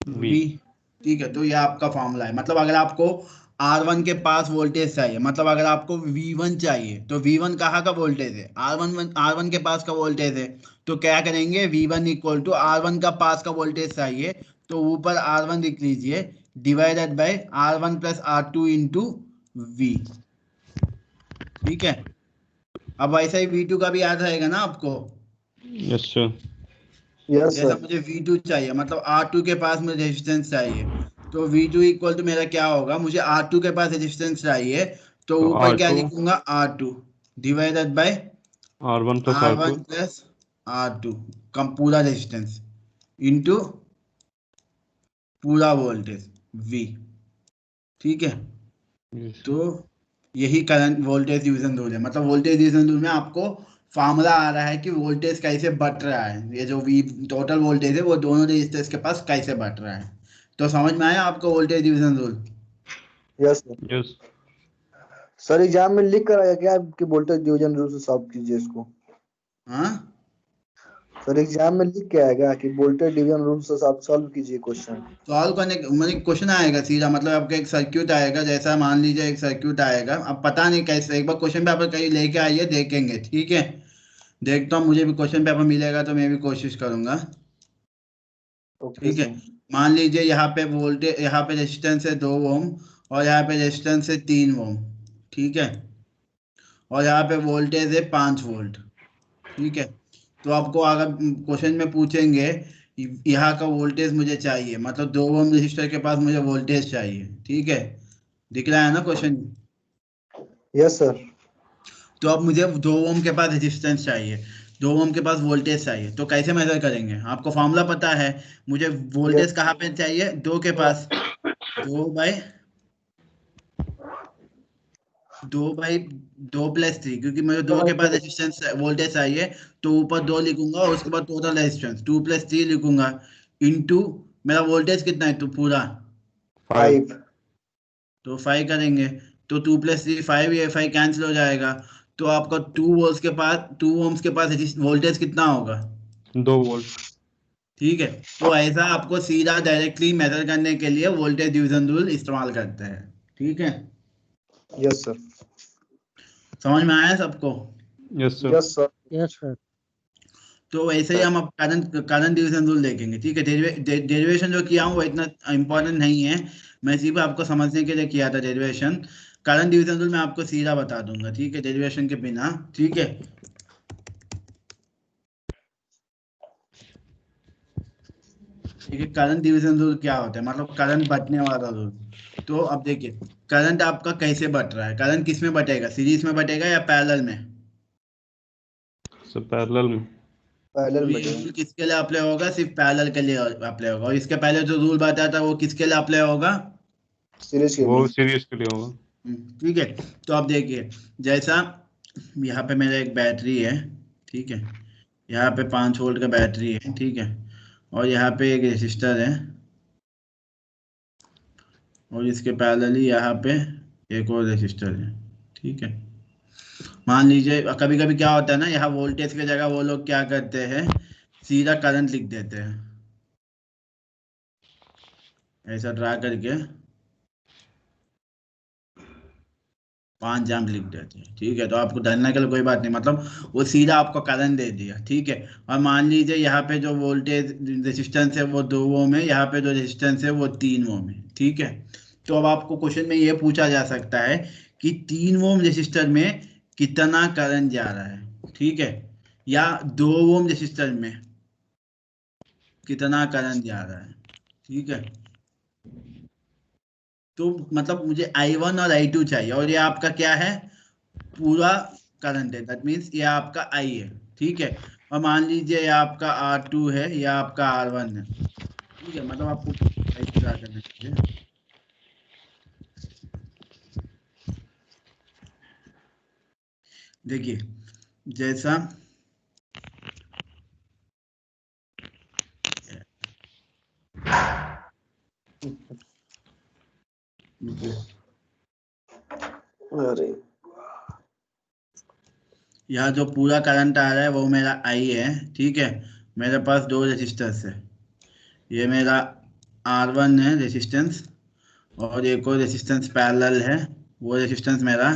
V। V। ठीक है, तो ये आपका फॉर्मूला है। मतलब अगर आपको R1 के पास वोल्टेज चाहिए, मतलब अगर आपको V1 चाहिए, तो V1 कहाँ का वोल्टेज है, R1 के पास का वोल्टेज है। तो क्या करेंगे, V1 इक्वल टू R1 का पास का वोल्टेज चाहिए, तो ऊपर R1 लिख लीजिए, divided by R1 plus R2 into V। ठीक है, अब वैसा ही V2 का भी याद रहेगा ना आपको। Yes sir. यस जैसा सर मुझे V2 चाहिए, मतलब R2 के पास मुझे रेजिस्टेंस चाहिए, तो V2 इक्वल टू मेरा क्या होगा, मुझे R2 के पास रेजिस्टेंस चाहिए, तो तो ऊपर क्या R2 लिखूंगा, R2 divided by R1 plus R2 R1 plus R2 कम पूरा रेजिस्टेंस इंटू पूरा वोल्टेज V। ठीक है, Yes. तो यही करंट वोल्टेज डिवीजन रूल है। मतलब वोल्टेज डिवीजन रूल में आपको फार्मूला आ रहा है कि वोल्टेज कैसे बढ़ रहा है, ये जो वी टोटल वोल्टेज है वो दोनों रेजिस्टर्स के पास कैसे बढ़ रहा है। तो समझ में आया आपको voltage division rule? Yes sir. Yes. Sir exam में लिख कर आया क्या कि वोल्टेज डिवीजन रूल से सॉल्व कीजिए इसको? हाँ, सर एग्जाम में लिख के आएगा कि वोल्टेज डिवीजन रूल से आप सॉल्व कीजिए क्वेश्चन। सॉल्व करने मतलब क्वेश्चन आएगा सीधा, मतलब आपका एक सर्क्यूट आएगा, जैसा मान लीजिए एक सर्क्यूट आएगा, अब पता नहीं कैसे, एक बार क्वेश्चन पेपर कहीं लेके आइए देखेंगे, ठीक है? देखता हूँ, मुझे भी क्वेश्चन पेपर मिलेगा तो मैं भी कोशिश करूंगा, ओके ठीक है? सर। मान लीजिए यहाँ पे वोल्टेज, यहाँ पे रेजिस्टेंस है 2 ओम और यहाँ पे रेजिस्टेंस है 3 ओम, ठीक है? और यहाँ पे वोल्टेज है 5 वोल्ट, ठीक है? तो आपको अगर क्वेश्चन में पूछेंगे यहाँ का वोल्टेज मुझे चाहिए, मतलब 2 ओम रेजिस्टर के पास मुझे वोल्टेज चाहिए, ठीक है? दिख रहा है ना क्वेश्चन? Yes sir. तो अब मुझे 2 ओम के पास रेजिस्टेंस चाहिए, 2 ओम के पास वोल्टेज चाहिए, तो कैसे मेजर करेंगे? आपको फॉर्मूला पता है, मुझे वोल्टेज यस कहाँ पे चाहिए? 2 के पास, 2 बाई 2 + 3, क्योंकि मुझे 2 के पास रेजिस्टेंस वोल्टेज चाहिए, तो ऊपर 2 लिखूंगा और उसके बाद टोटल रेजिस्टेंस 2 + 3 लिखूंगा, इनटू मेरा वोल्टेज कितना है तो पूरा, 5. 5। तो 5 करेंगे, तो 2 + 3 5, ये 5 कैंसिल हो जाएगा, तो आपका 2 ओम्स के पास वोल्टेज कितना होगा? 2 वोल्ट. ठीक है, तो ऐसा आपको सीधा डायरेक्टली मेजर करने के लिए वोल्टेज डिवीजन रूल इस्तेमाल करते हैं, ठीक है? Yes sir. समझ में आया सबको? Yes, sir. Yes sir. Yes sir. तो वैसे ही हम अब करंट डिवीजन रूल देखेंगे, ठीक है? डेरिवेशन जो किया हूँ वो इतना इंपॉर्टेंट नहीं है, मैं सिर्फ आपको समझने के लिए किया था डेरिवेशन। करंट डिवीजन रूल मैं आपको सीधा बता दूंगा, ठीक है, डेरिवेशन के बिना, ठीक है? ठीक है, करंट डिवीजन रूल क्या होता है, मतलब करंट बटने वाला रूल। तो अब देखिए, करंट आपका कैसे बट रहा है, करंट किस में बटेगा, सीरीज में बटेगा या पैरेलल में? So parallel में. पैरेलल तो में ये बटेगा। रूल किसके लिए अप्लाई होगा? सिर्फ पैरेलल के लिए अप्लाई होगा। और इसके पहले जो रूल बताया था वो किसके लिए अप्लाई होगा? सीरीज के वो लिए। सीरीज के लिए होगा. ठीक है, तो अब देखिए, जैसा यहाँ पे मेरा एक बैटरी है, ठीक है, यहाँ पे 5 वोल्ट का बैटरी है, ठीक है, और यहाँ पे एक रेसिस्टर है, और इसके पैरेलल ही यहाँ पे एक और रेसिस्टर है, ठीक है? मान लीजिए कभी कभी क्या होता है ना, यहाँ वोल्टेज की जगह वो लोग क्या करते हैं, सीधा करंट लिख देते हैं, ऐसा ड्रा करके 5 जंप लिख देते हैं, ठीक है? तो आपको डरने के लिए कोई बात नहीं, मतलब वो सीधा आपको करंट दे दिया, ठीक है? और मान लीजिए यहाँ पे जो वोल्टेज रेजिस्टेंस है वो 2 ओम है, यहाँ पे जो रेजिस्टेंस है वो 3 ओम है, ठीक है? तो अब आपको क्वेश्चन में ये पूछा जा सकता है कि 3 ओम रेजिस्टर में कितना करंट जा रहा है, ठीक है? या 2 ओम रेजिस्टर में कितना करंट जा रहा है, ठीक है? तो मतलब मुझे I1 और I2 चाहिए, और ये आपका क्या है, पूरा करंट है, दैट मीन्स ये आपका I है, ठीक है? और मान लीजिए ये आपका R2 है, या आपका R1 है, ठीक है? मतलब आपको ऐसे ड्रा करना चाहिए, देखिए जैसा अरे यहाँ जो पूरा करंट आ रहा है वो मेरा I है, ठीक है? मेरे पास 2 रेजिस्टेंस है, ये मेरा R1 है रेजिस्टेंस, और एक और रेजिस्टेंस पैरेलल है, वो रेजिस्टेंस मेरा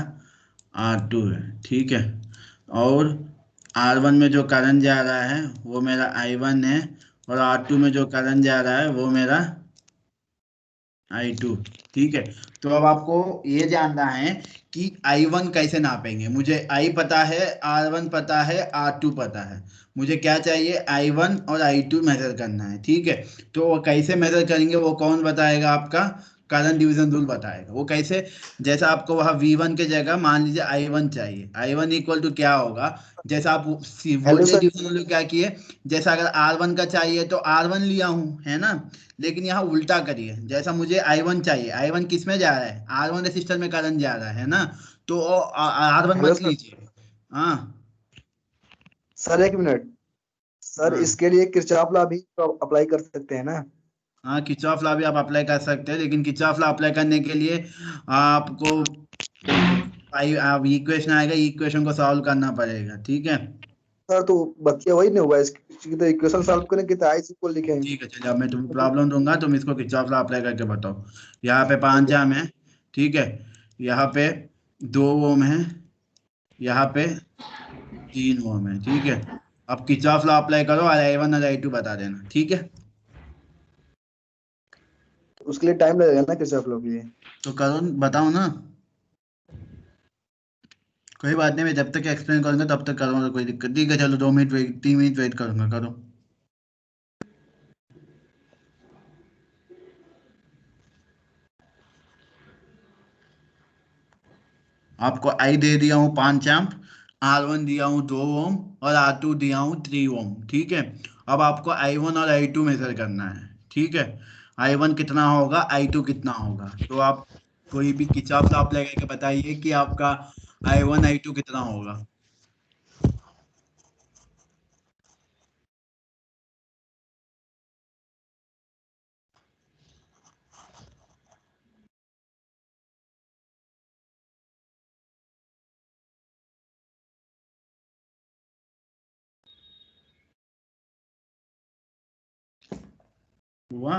R2 है, ठीक है? और R1 में जो करंट जा रहा है वो मेरा I1 है, और R2 में जो करंट जा रहा है वो मेरा I2, ठीक है? तो अब आपको ये जानना है कि I1 कैसे नापेंगे। मुझे I पता है, R1 पता है, R2 पता है, मुझे क्या चाहिए, I1 और I2 मेजर करना है, ठीक है? तो वो कैसे मेजर करेंगे वो कौन बताएगा? आपका करंट डिवीजन रूल बताएगा। वो कैसे, जैसा आपको वहाँ V1 के जगह मान लीजिए I1 चाहिए, I1 इक्वल टू क्या होगा, जैसा आप hello voltage sir. Division rule क्या किए, जैसा अगर R1 का चाहिए तो R1 लिया हूँ, है ना, लेकिन यहाँ उल्टा करिए, जैसा मुझे I1 चाहिए, I1 किस में जा रहा है, R1 रेसिस्टर में करंट जा रहा है ना, तो R1 हेलो मत सर। लीजिए। हाँ सर एक मिनट सर, हाँ इसके लिए किरचॉफ लॉ भी तो अप्लाई कर सकते हैं ना? हाँ, किरचॉफ लॉ भी आप अप्लाई कर सकते हैं, लेकिन किरचॉफ लॉ अप्लाई करने के लिए आपको इक्वेशन आएगा, इक्वेशन को सॉल्व करना पड़ेगा, ठीक है। सर तो बच्चे वही नहीं हुआ इसकी तो इक्वेशन सॉल्व करने की तो आई को लिखे। ठीक है चलिए, अब मैं तुम्हें प्रॉब्लम दूंगा, तुम इसको किरचॉफ लॉ अप्लाई करके बताओ। यहाँ पे ठीक 5 है। आम है, ठीक है, यहाँ पे 2 ओम है, यहाँ पे 3 ओम है, ठीक है। अब किरचॉफ लॉ अप्लाई करो और I1 और I2 बता देना, ठीक है। उसके लिए टाइम लगेगा ना किरचॉफ लॉ के लिए? तो करो, बताओ ना, कोई बात नहीं, मैं जब तक एक्सप्लेन करूंगा तब तक करूंगा, कोई दिक्कत, ठीक है, चलो 2 मिनट वेट, 3 मिनट वेट करूंगा, करो। आपको आई दे दिया हूँ 5 एम्प, R1 दिया हूँ 2 ओम और R2 दिया हूँ 3 ओम, ठीक है। अब आपको I1 और I2 मेजर करना है, ठीक है। I1 कितना होगा, I2 कितना होगा, तो आप कोई भी किरचॉफ लॉ अप्लाई करके बताइए कि आपका I1 I2 कितना होगा। हुआ?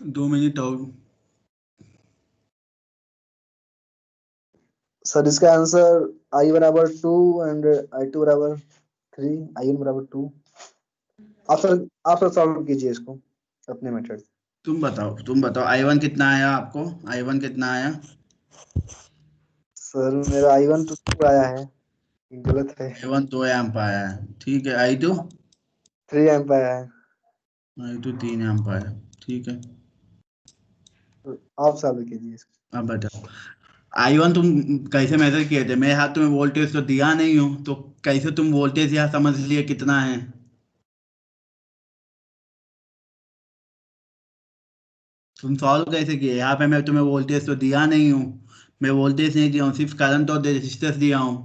दो मिनट और। सर इसका आंसर I बराबर 2 एंड I2 बराबर 3, I1 बराबर 2। आप सर सॉल्व कीजिए इसको अपने मेथड। तुम बताओ I1 कितना आया आपको, I1 कितना आया? सर मेरा I1 तो 2 आया है, ये गलत है। I1 2 एम्प आया है, ठीक है। I2? 3 एम्प आया है। I2 3 एम्प आया, ठीक है। तो आप सॉल्व कीजिए इसको। अब बताओ I1 तुम कैसे मेजर किए थे, मेरे हाथ में वोल्टेज तो दिया नहीं हूँ, तो कैसे तुम वोल्टेज यहाँ समझ लिए कितना है? तुम सॉल्व कैसे किए, यहाँ पे मैं तुम्हें वोल्टेज तो दिया नहीं हूँ, मैं वोल्टेज नहीं दिया हूँ, सिर्फ करंट और रेजिस्टेंस दिया हूँ,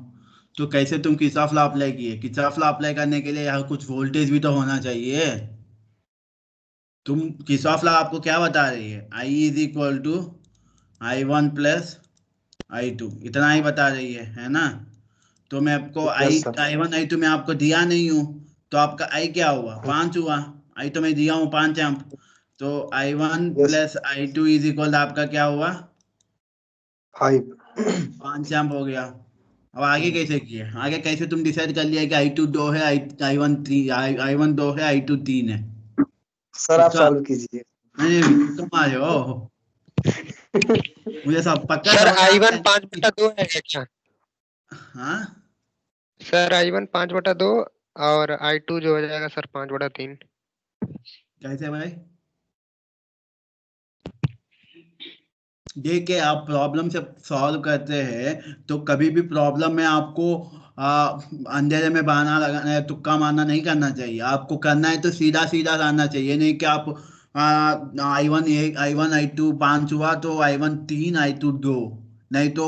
तो कैसे तुम किरचॉफ लॉ अप्लाई किए? किरचॉफ लॉ अप्लाई करने के लिए यहाँ कुछ वोल्टेज भी तो होना चाहिए। तुम किरचॉफ लॉ आपको क्या बता रही है, I is equal to I1 plus I2, इतना ही बता रही है ना। तो मैं आपको यस सर। I1 I2 में आपको दिया नहीं हूँ, तो आपका I क्या हुआ, 5 हुआ। I तो मैं दिया हूँ 5 एम्प, तो I1 yes plus I2 is equal आपका क्या हुआ, 5। 5 एम्प हो गया। अब आगे कैसे किए, आगे कैसे तुम डिसाइड कर लिया कि I2 2 है, I1 3, I1 2 है, I2 3 है? सर आप तुक्का, सॉल्व कीजिए। नहीं तुक्का मारे हो, मुझे सब पक्का सर समझ में आ I1 गया। 5/2 है क्या? हाँ सर I1 5/2 और I2 जो हो जाएगा सर 5/3। कैसे भाई? देखिए, आप प्रॉब्लम से सॉल्व करते हैं तो कभी भी प्रॉब्लम में आपको अंधेरे में बहाना लगाना है, तुक्का मारना नहीं करना चाहिए। आपको करना है तो सीधा सीधा आना चाहिए, नहीं कि आप I1 I2 5 हुआ तो I1 3 I2 2, नहीं तो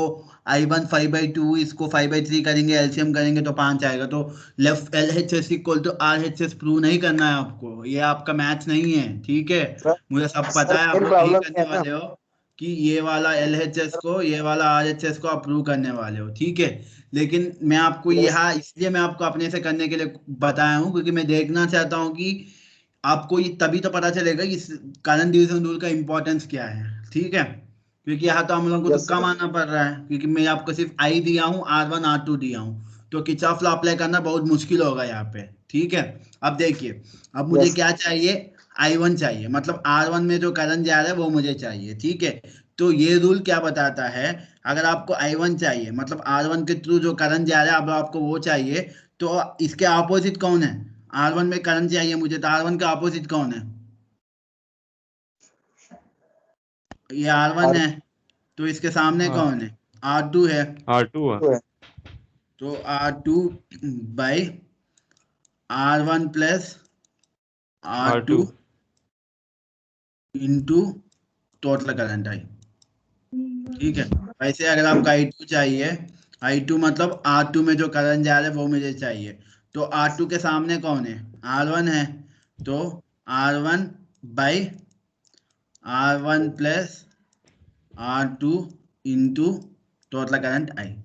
I1 5/2, इसको 5/3 करेंगे, एलसीएम करेंगे तो 5 आएगा। तो left LHS equal to RHS prove नहीं करना है आपको, ये आपका मैथ्स नहीं है, ठीक है। सर मुझे सब सर पता है, आप मेन लोग यही प्रॉब्लम करने क्या है ना? वाले हो कि ये वाला LHS को, ये वाला RHS को अप्रूव करने वाले हो, ठीक है। लेकिन मैं आपको यस। यहाँ इसलिए मैं आपको अपने से करने के लिए बताया हूँ, क्योंकि मैं देखना चाहता हूँ कि आपको ये तभी तो पता चलेगा कि इस करंट डिवीजन रूल का इम्पोर्टेंस क्या है, ठीक है। क्योंकि यहाँ तो हम लोग को यस तुक्का सर। मारना पड़ रहा है, क्योंकि मैं आपको सिर्फ I दिया हूँ, R1 R2 दिया हूँ, तो किरचॉफ लॉ अप्लाई करना बहुत मुश्किल होगा यहाँ पे, ठीक है। अब देखिए, अब मुझे यस। क्या चाहिए, I1 चाहिए, मतलब R1 में जो करंट जा रहा है वो मुझे चाहिए, ठीक है। तो ये रूल क्या बताता है, अगर आपको I1 चाहिए मतलब R1 के थ्रू जो करंट जा रहा है, अब आपको वो चाहिए, तो इसके ऑपोजिट कौन है? R1 में करंट चाहिए मुझे, तो R1 का ऑपोजिट कौन है? ये R1 R2 है, तो इसके सामने हाँ, कौन है? R2 है, R2 है। है। तो R2 by R1 plus R2 R2 into total current I. ठीक है, वैसे अगर आपको I2 चाहिए, I2 मतलब R2 में जो करंट जा रहा है वो मुझे चाहिए, तो R2 के सामने कौन है? R1 है, तो R1 by R1 plus R2 into total current I.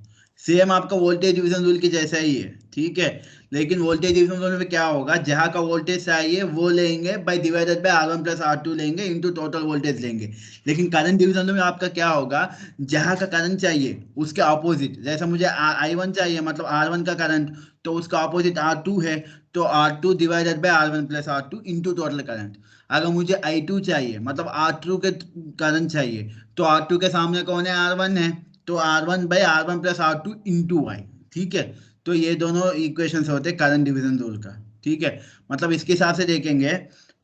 Same आपका वोल्टेज डिवीजन रूल की जैसा ही है, ठीक है, लेकिन वोल्टेज डिवीजन रूल में क्या होगा, जहां का वोल्टेज चाहिए वो लेंगे by divided by R1 plus R2 लेंगे इंटू टोटल वोल्टेज लेंगे। लेकिन करंट डिवीजन रूल में आपका क्या होगा, जहां का करंट चाहिए उसके ऑपोजिट, जैसा मुझे I1 चाहिए मतलब R1 का करंट, तो उसका ऑपोजिट R2 है, तो R2 divided by R1 plus R2 into total current. अगर मुझे I2 चाहिए मतलब R2 के करंट चाहिए, तो R2 के सामने कौन है? R1 है, तो R1 by R1 plus R2 into I. ठीक है, तो ये दोनों इक्वेशंस होते हैं करंट डिवीजन रूल का। ठीक है, मतलब इसके हिसाब से देखेंगे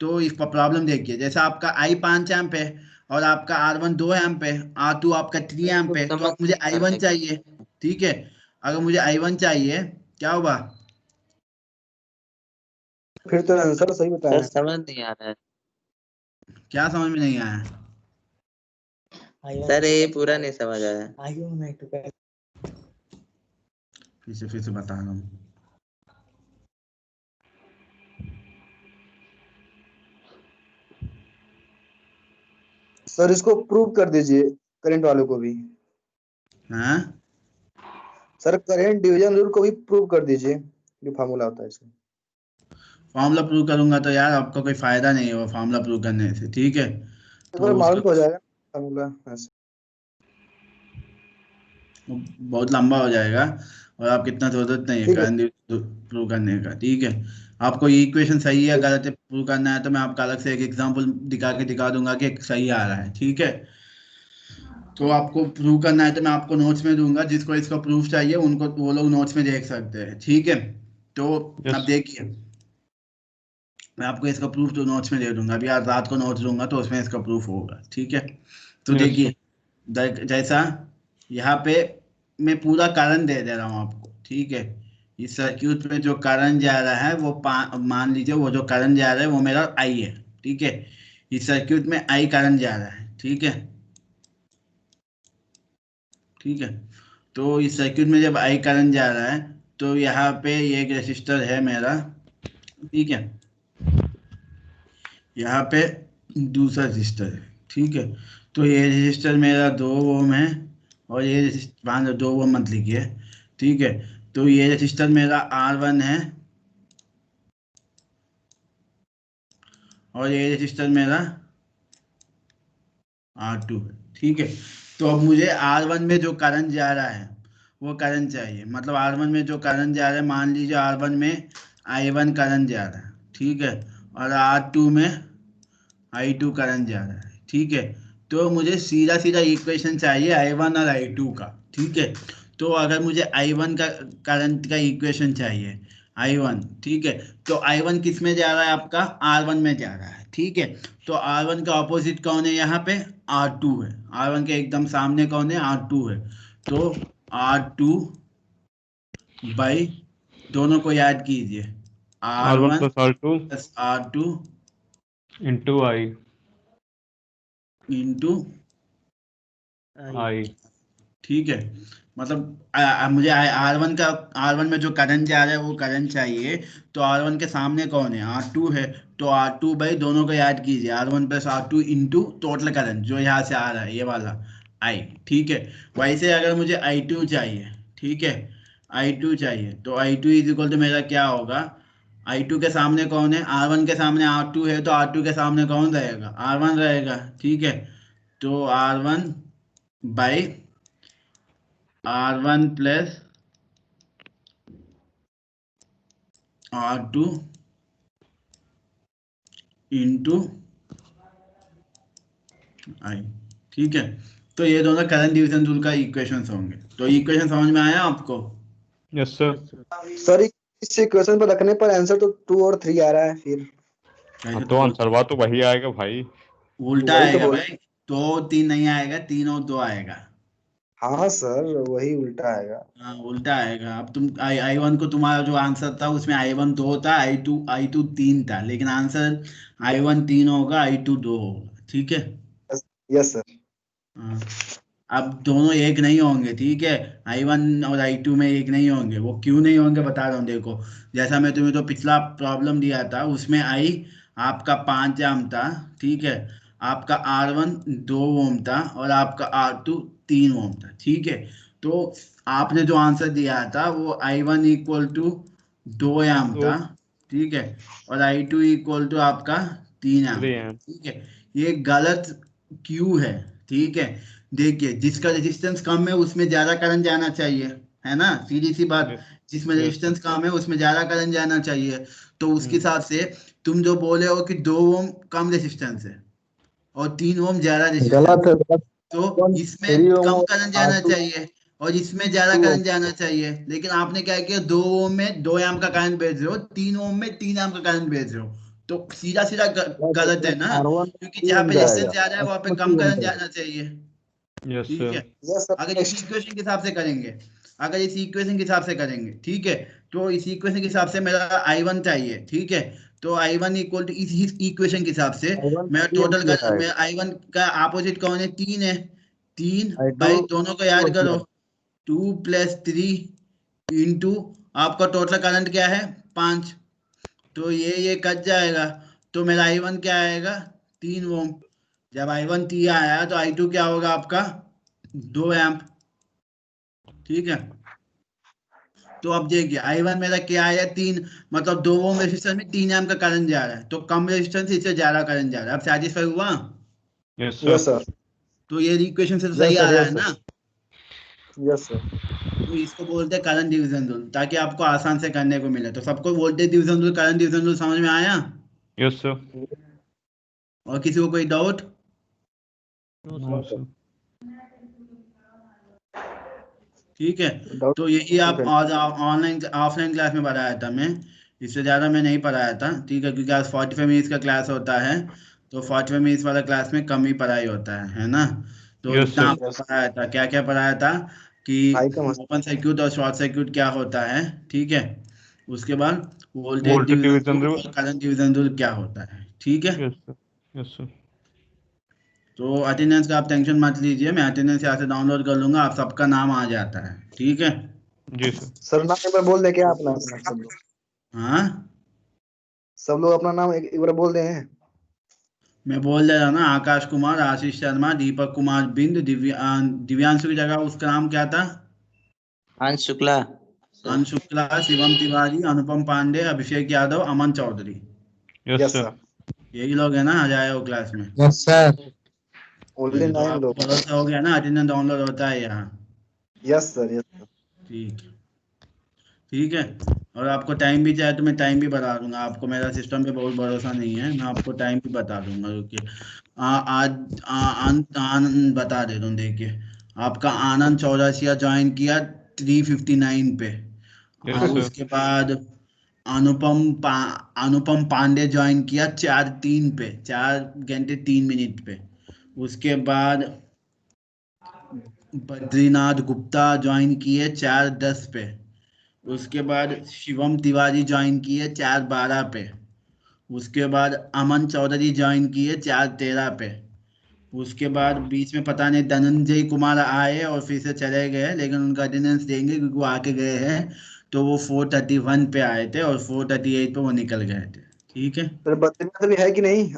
तो इस प्रॉब्लम देखिए, जैसा आपका I 5 एम्प है और आपका R1 2 एम्प है, R2 आपका 3 एम्प है, तो अब मुझे I1 चाहिए। ठीक है, अगर मुझे I1 चाहिए, क्या होगा? फिर तो आंसर सही बताया है। समझ नहीं आ रहा है क्या समझ में नहीं आया? सर, ये पूरा नहीं समझ आया। फिर से बता रहा हूँ। सर इसको प्रूव कर दीजिए करंट वालों को भी। हाँ, सर करंट डिवीजन रूल को भी प्रूव कर दीजिए, जो फार्मूला होता है इसका। फॉर्मूला प्रूव करूंगा तो यार आपका कोई फायदा नहीं है वो फॉर्मूला प्रूव करने से। ठीक है, एक तो बार उसका मालूम तो हो जाएगा फार्मूला ऐसे। बहुत लंबा हो जाएगा और आप कितना जरूरत नहीं है ठीक है। करंट प्रूव करने का। ठीक है, आपको ये इक्वेशन सही है गलत है प्रूव करना है, तो मैं आपका अलग से एक एग्जांपल दिखा दूंगा कि सही आ रहा है। ठीक है, तो आपको प्रूव करना है तो मैं आपको नोट्स में दूंगा, जिसको इसका प्रूफ चाहिए उनको वो लोग नोट्स में देख सकते हैं। ठीक है, तो अब यस। देखिए, मैं आपको इसका प्रूफ तो नोट्स में दे दूंगा, अभी आज रात को नोट्स दूंगा तो उसमें इसका प्रूफ होगा। ठीक है, तो यस। देखिए, जैसा यहाँ पे मैं पूरा करंट दे रहा हूँ आपको। ठीक है, इस सर्क्यूट में जो करंट जा रहा है वो मान लीजिए वो जो करंट जा रहा है वो मेरा आई है। ठीक है, इस सर्क्यूट में आई करंट जा रहा है। ठीक है, ठीक है, तो इस सर्क्यूट में जब आई करंट जा रहा है तो यहाँ पे ये एक रेसिस्टर है मेरा। ठीक है, यहाँ पे दूसरा रजिस्टर है। ठीक है, तो ये रजिस्टर मेरा 2 ओम है और ये रजिस्टर 2 ओम मत लिखिए। ठीक है, तो ये रजिस्टर मेरा R1 है और ये रजिस्टर मेरा R2 है। ठीक है, तो अब मुझे R1 में जो करंट जा रहा है वो करंट चाहिए, मतलब R1 में जो करंट जा रहा है, मान लीजिए R1 में I1 करंट जा रहा है। ठीक है, और R2 में I2 करंट जा रहा है। ठीक है, तो मुझे सीधा सीधा इक्वेशन चाहिए I1 और I2 का। ठीक है, तो अगर मुझे I1 का करंट का इक्वेशन चाहिए I1, ठीक है, तो I1 किस में जा रहा है? आपका R1 में जा रहा है। ठीक है, तो R1 का ऑपोजिट कौन है? यहाँ पे R2 है। R1 के एकदम सामने कौन है? R2 है, तो R2 बाई दोनों को याद कीजिए, R1 R1 plus R2 plus R2 into I. Into. I. ठीक है, मतलब मुझे R1 में जो करंट जा रहा है वो करंट चाहिए, तो R1 के सामने कौन है? R2 है, तो R2 बाई दोनों को याद कीजिए, R1 plus R2 into total current जो यहाँ से आ रहा है ये वाला I। ठीक है, वैसे अगर मुझे I2 चाहिए, ठीक है, I2 चाहिए, तो I2 इज इक्वल टू मेरा क्या होगा? I2 के सामने कौन है? R1 के सामने R2 है, तो R2 के सामने कौन रहेगा? R1 रहेगा। ठीक है, तो R1 by R1 plus R2 into I. ठीक है, तो ये दोनों करंट डिवीजन रूल का इक्वेशंस होंगे। तो इक्वेशन समझ में आया आपको? Yes sir. सर इस इक्वेशन पर रखने पर आंसर तो 2 और 3 आ रहा है फिर। कैसे तो आंसर बात तो वही आएगा भाई। उल्टा वही तो आएगा बोल। भाई, 2 और 3 नहीं आएगा, 3 और 2 आएगा। हाँ सर वही उल्टा आएगा। हाँ उल्टा आएगा। अब तुम I1 को, तुम्हारा जो आंसर था उसमें I1 2 था, I2 3 था, लेकिन आंसर I1 3 होगा, I2 2 होगा। ठीक है। Yes sir. हाँ, अब दोनों एक नहीं होंगे, ठीक है। I1 और I2 में एक नहीं होंगे। वो क्यों नहीं होंगे बता रहा हूँ, देखो। जैसा मैं तुम्हें तो पिछला प्रॉब्लम दिया था, उसमें I आपका 5 एम था, ठीक है। आपका R1 2 ओम था और आपका R2 3 ओम था, ठीक है। तो आपने जो आंसर दिया था वो I1 इक्वल टू 2 एम तो था, ठीक है। और I2 इक्वल टू आपका 3 एम 3 था, एम। ठीक है। ये गलत क्यों है? ठीक है, देखिए, जिसका रेजिस्टेंस कम है उसमें ज्यादा करंट जाना चाहिए, है ना, सीधी सी बात। यस जिसमें यस सर। रेजिस्टेंस कम है उसमें ज्यादा करंट जाना चाहिए। तो उसके हम्म। हिसाब से तुम जो बोले हो कि 2 ओम कम रेजिस्टेंस है और 3 ओम ज्यादा रेजिस्टेंस, गलत है गलत। तो इसमें 3 कम ओम करंट जाना R2 चाहिए और इसमें ज्यादा 2 ओम। करंट जाना चाहिए। लेकिन आपने क्या किया, 2 ओम में 2 एम्प का करंट भेज रहे हो, 3 ओम में 3 एम्प का करंट भेज रहे हो। तो सीधा सीधा गलत है ना, R1 क्योंकि 3 जहाँ ओम पे रेजिस्टेंस जाएगा। ज्यादा है वहां पे R2 कम 3 ओम करंट जाएगा। जाना चाहिए। यस ठीक सर। है, यस सर अगर इसी नेक्स्ट। इक्वेशन के हिसाब से करेंगे, अगर इसी इक्वेशन के हिसाब से करेंगे, ठीक है। तो इसी इक्वेशन के हिसाब से मेरा I1 चाहिए, ठीक है। तो I1 इक्वल टू इस इक्वेशन के हिसाब से I1 मेरा 3 टोटल एम्पियर का, आएगा। मेरा I1 का अपोजिट कौन है, 3 है। 3 I2 भाई दोनों को 2 याद करो, एम्पियर। 2 + 3 इंटू आपका टोटल करंट क्या है, 5। तो ये कट जाएगा। तो मेरा I1 क्या आएगा, 3 ओम। जब I1 3 आया तो I2 क्या होगा आपका, 2 एम्प, ठीक है। तो अब देखिए I1 मेरा क्या आया, 3, मतलब 2 ओम रेजिस्टेंस में 3 एम्प का करंट जा रहा है, तो कम रेजिस्टेंस इससे ज्यादा करंट जा रहा है। अब सेटिस्फाई हुआ? Yes yes sir. सर। तो ये इक्वेशन से तो सही यस आ सर। रहा है यस ना। सर। Yes sir. तो इसको बोलते हैं करंट डिवीजन रूल, ताकि आपको आसान से करने को मिले। तो सबको voltage division rule, current division rule समझ में आया? Yes sir. और किसी को कोई डाउट? No sir. ठीक है, डाउट तो यही आप पूछें। आज ऑनलाइन ऑफलाइन क्लास में पढ़ाया था मैं। इससे ज़्यादा मैं नहीं पढ़ाया था, ठीक है, क्योंकि आज 45 मिनट्स का क्लास होता है। तो 45 मिनट्स वाला क्लास में कम ही पढ़ाई होता है ना। तो यस इतना सर। आपको पढ़ाया था, क्या क्या पढ़ाया था कि भाई का मस्त। ओपन सर्क्यूट और शॉर्ट सर्क्यूट क्या होता है, ठीक है। उसके बाद voltage voltage division division rule rule. और करंट डिवीजन रूल क्या होता है, ठीक है। Yes sir. Yes sir. तो अटेंडेंस का आप टेंशन मत लीजिए, मैं अटेंडेंस यहाँ से डाउनलोड कर लूंगा, आप सबका नाम आ जाता है, ठीक है। जी सर। सर नाम एक बार बोल दे क्या अपना अपना सब लोग। हाँ, सब लोग अपना नाम एक बार बोल दे हैं। मैं बोल दे रहा ना, आकाश कुमार, आशीष शर्मा, दीपक कुमार बिंद, दिव्यांशु की जगह उसका नाम क्या था, अंश Shukla sir. Ansh Shukla, Shivam Tiwari, Anupam Pandey, Abhishek Yadav, Aman Chaudhary. Yes yes sir. Sir. यही लोग हैं ना आ जाए हो क्लास में? Yes sir. ओनली तो 9 आपको लोग। भरोसा हो गया ना, अटेंडेंस डाउनलोड होता है यहाँ। Yes sir. Yes sir. ठीक है, ठीक है। और आपको टाइम भी चाहे तो मैं टाइम भी बता दूंगा आपको, मेरा सिस्टम पे बहुत भरोसा नहीं है, मैं आपको टाइम भी बता दूंगा, क्योंकि आज आनंद बता दे दूँ, देखिए। आपका आनंद चौरासिया ज्वाइन किया 3:59 पे। Yes sir. उसके बाद अनुपम पांडे ज्वाइन किया 4:03 पे, 4 घंटे 3 मिनट पे। उसके बाद बद्रीनाथ गुप्ता ज्वाइन किए 4:10 पे। उसके बाद शिवम तिवारी ज्वाइन किए 4:12 पे। उसके बाद अमन चौधरी ज्वाइन किए 4:13 पे। उसके बाद बीच में पता नहीं धनंजय कुमार आए और फिर से चले गए, लेकिन उनका अटेंडेंस देंगे क्योंकि वो आके गए हैं। तो वो 4:31 पे आए थे और 4:38 पे वो निकल गए थे, ठीक है। सर बद्रीनाथ भी है कि नहीं?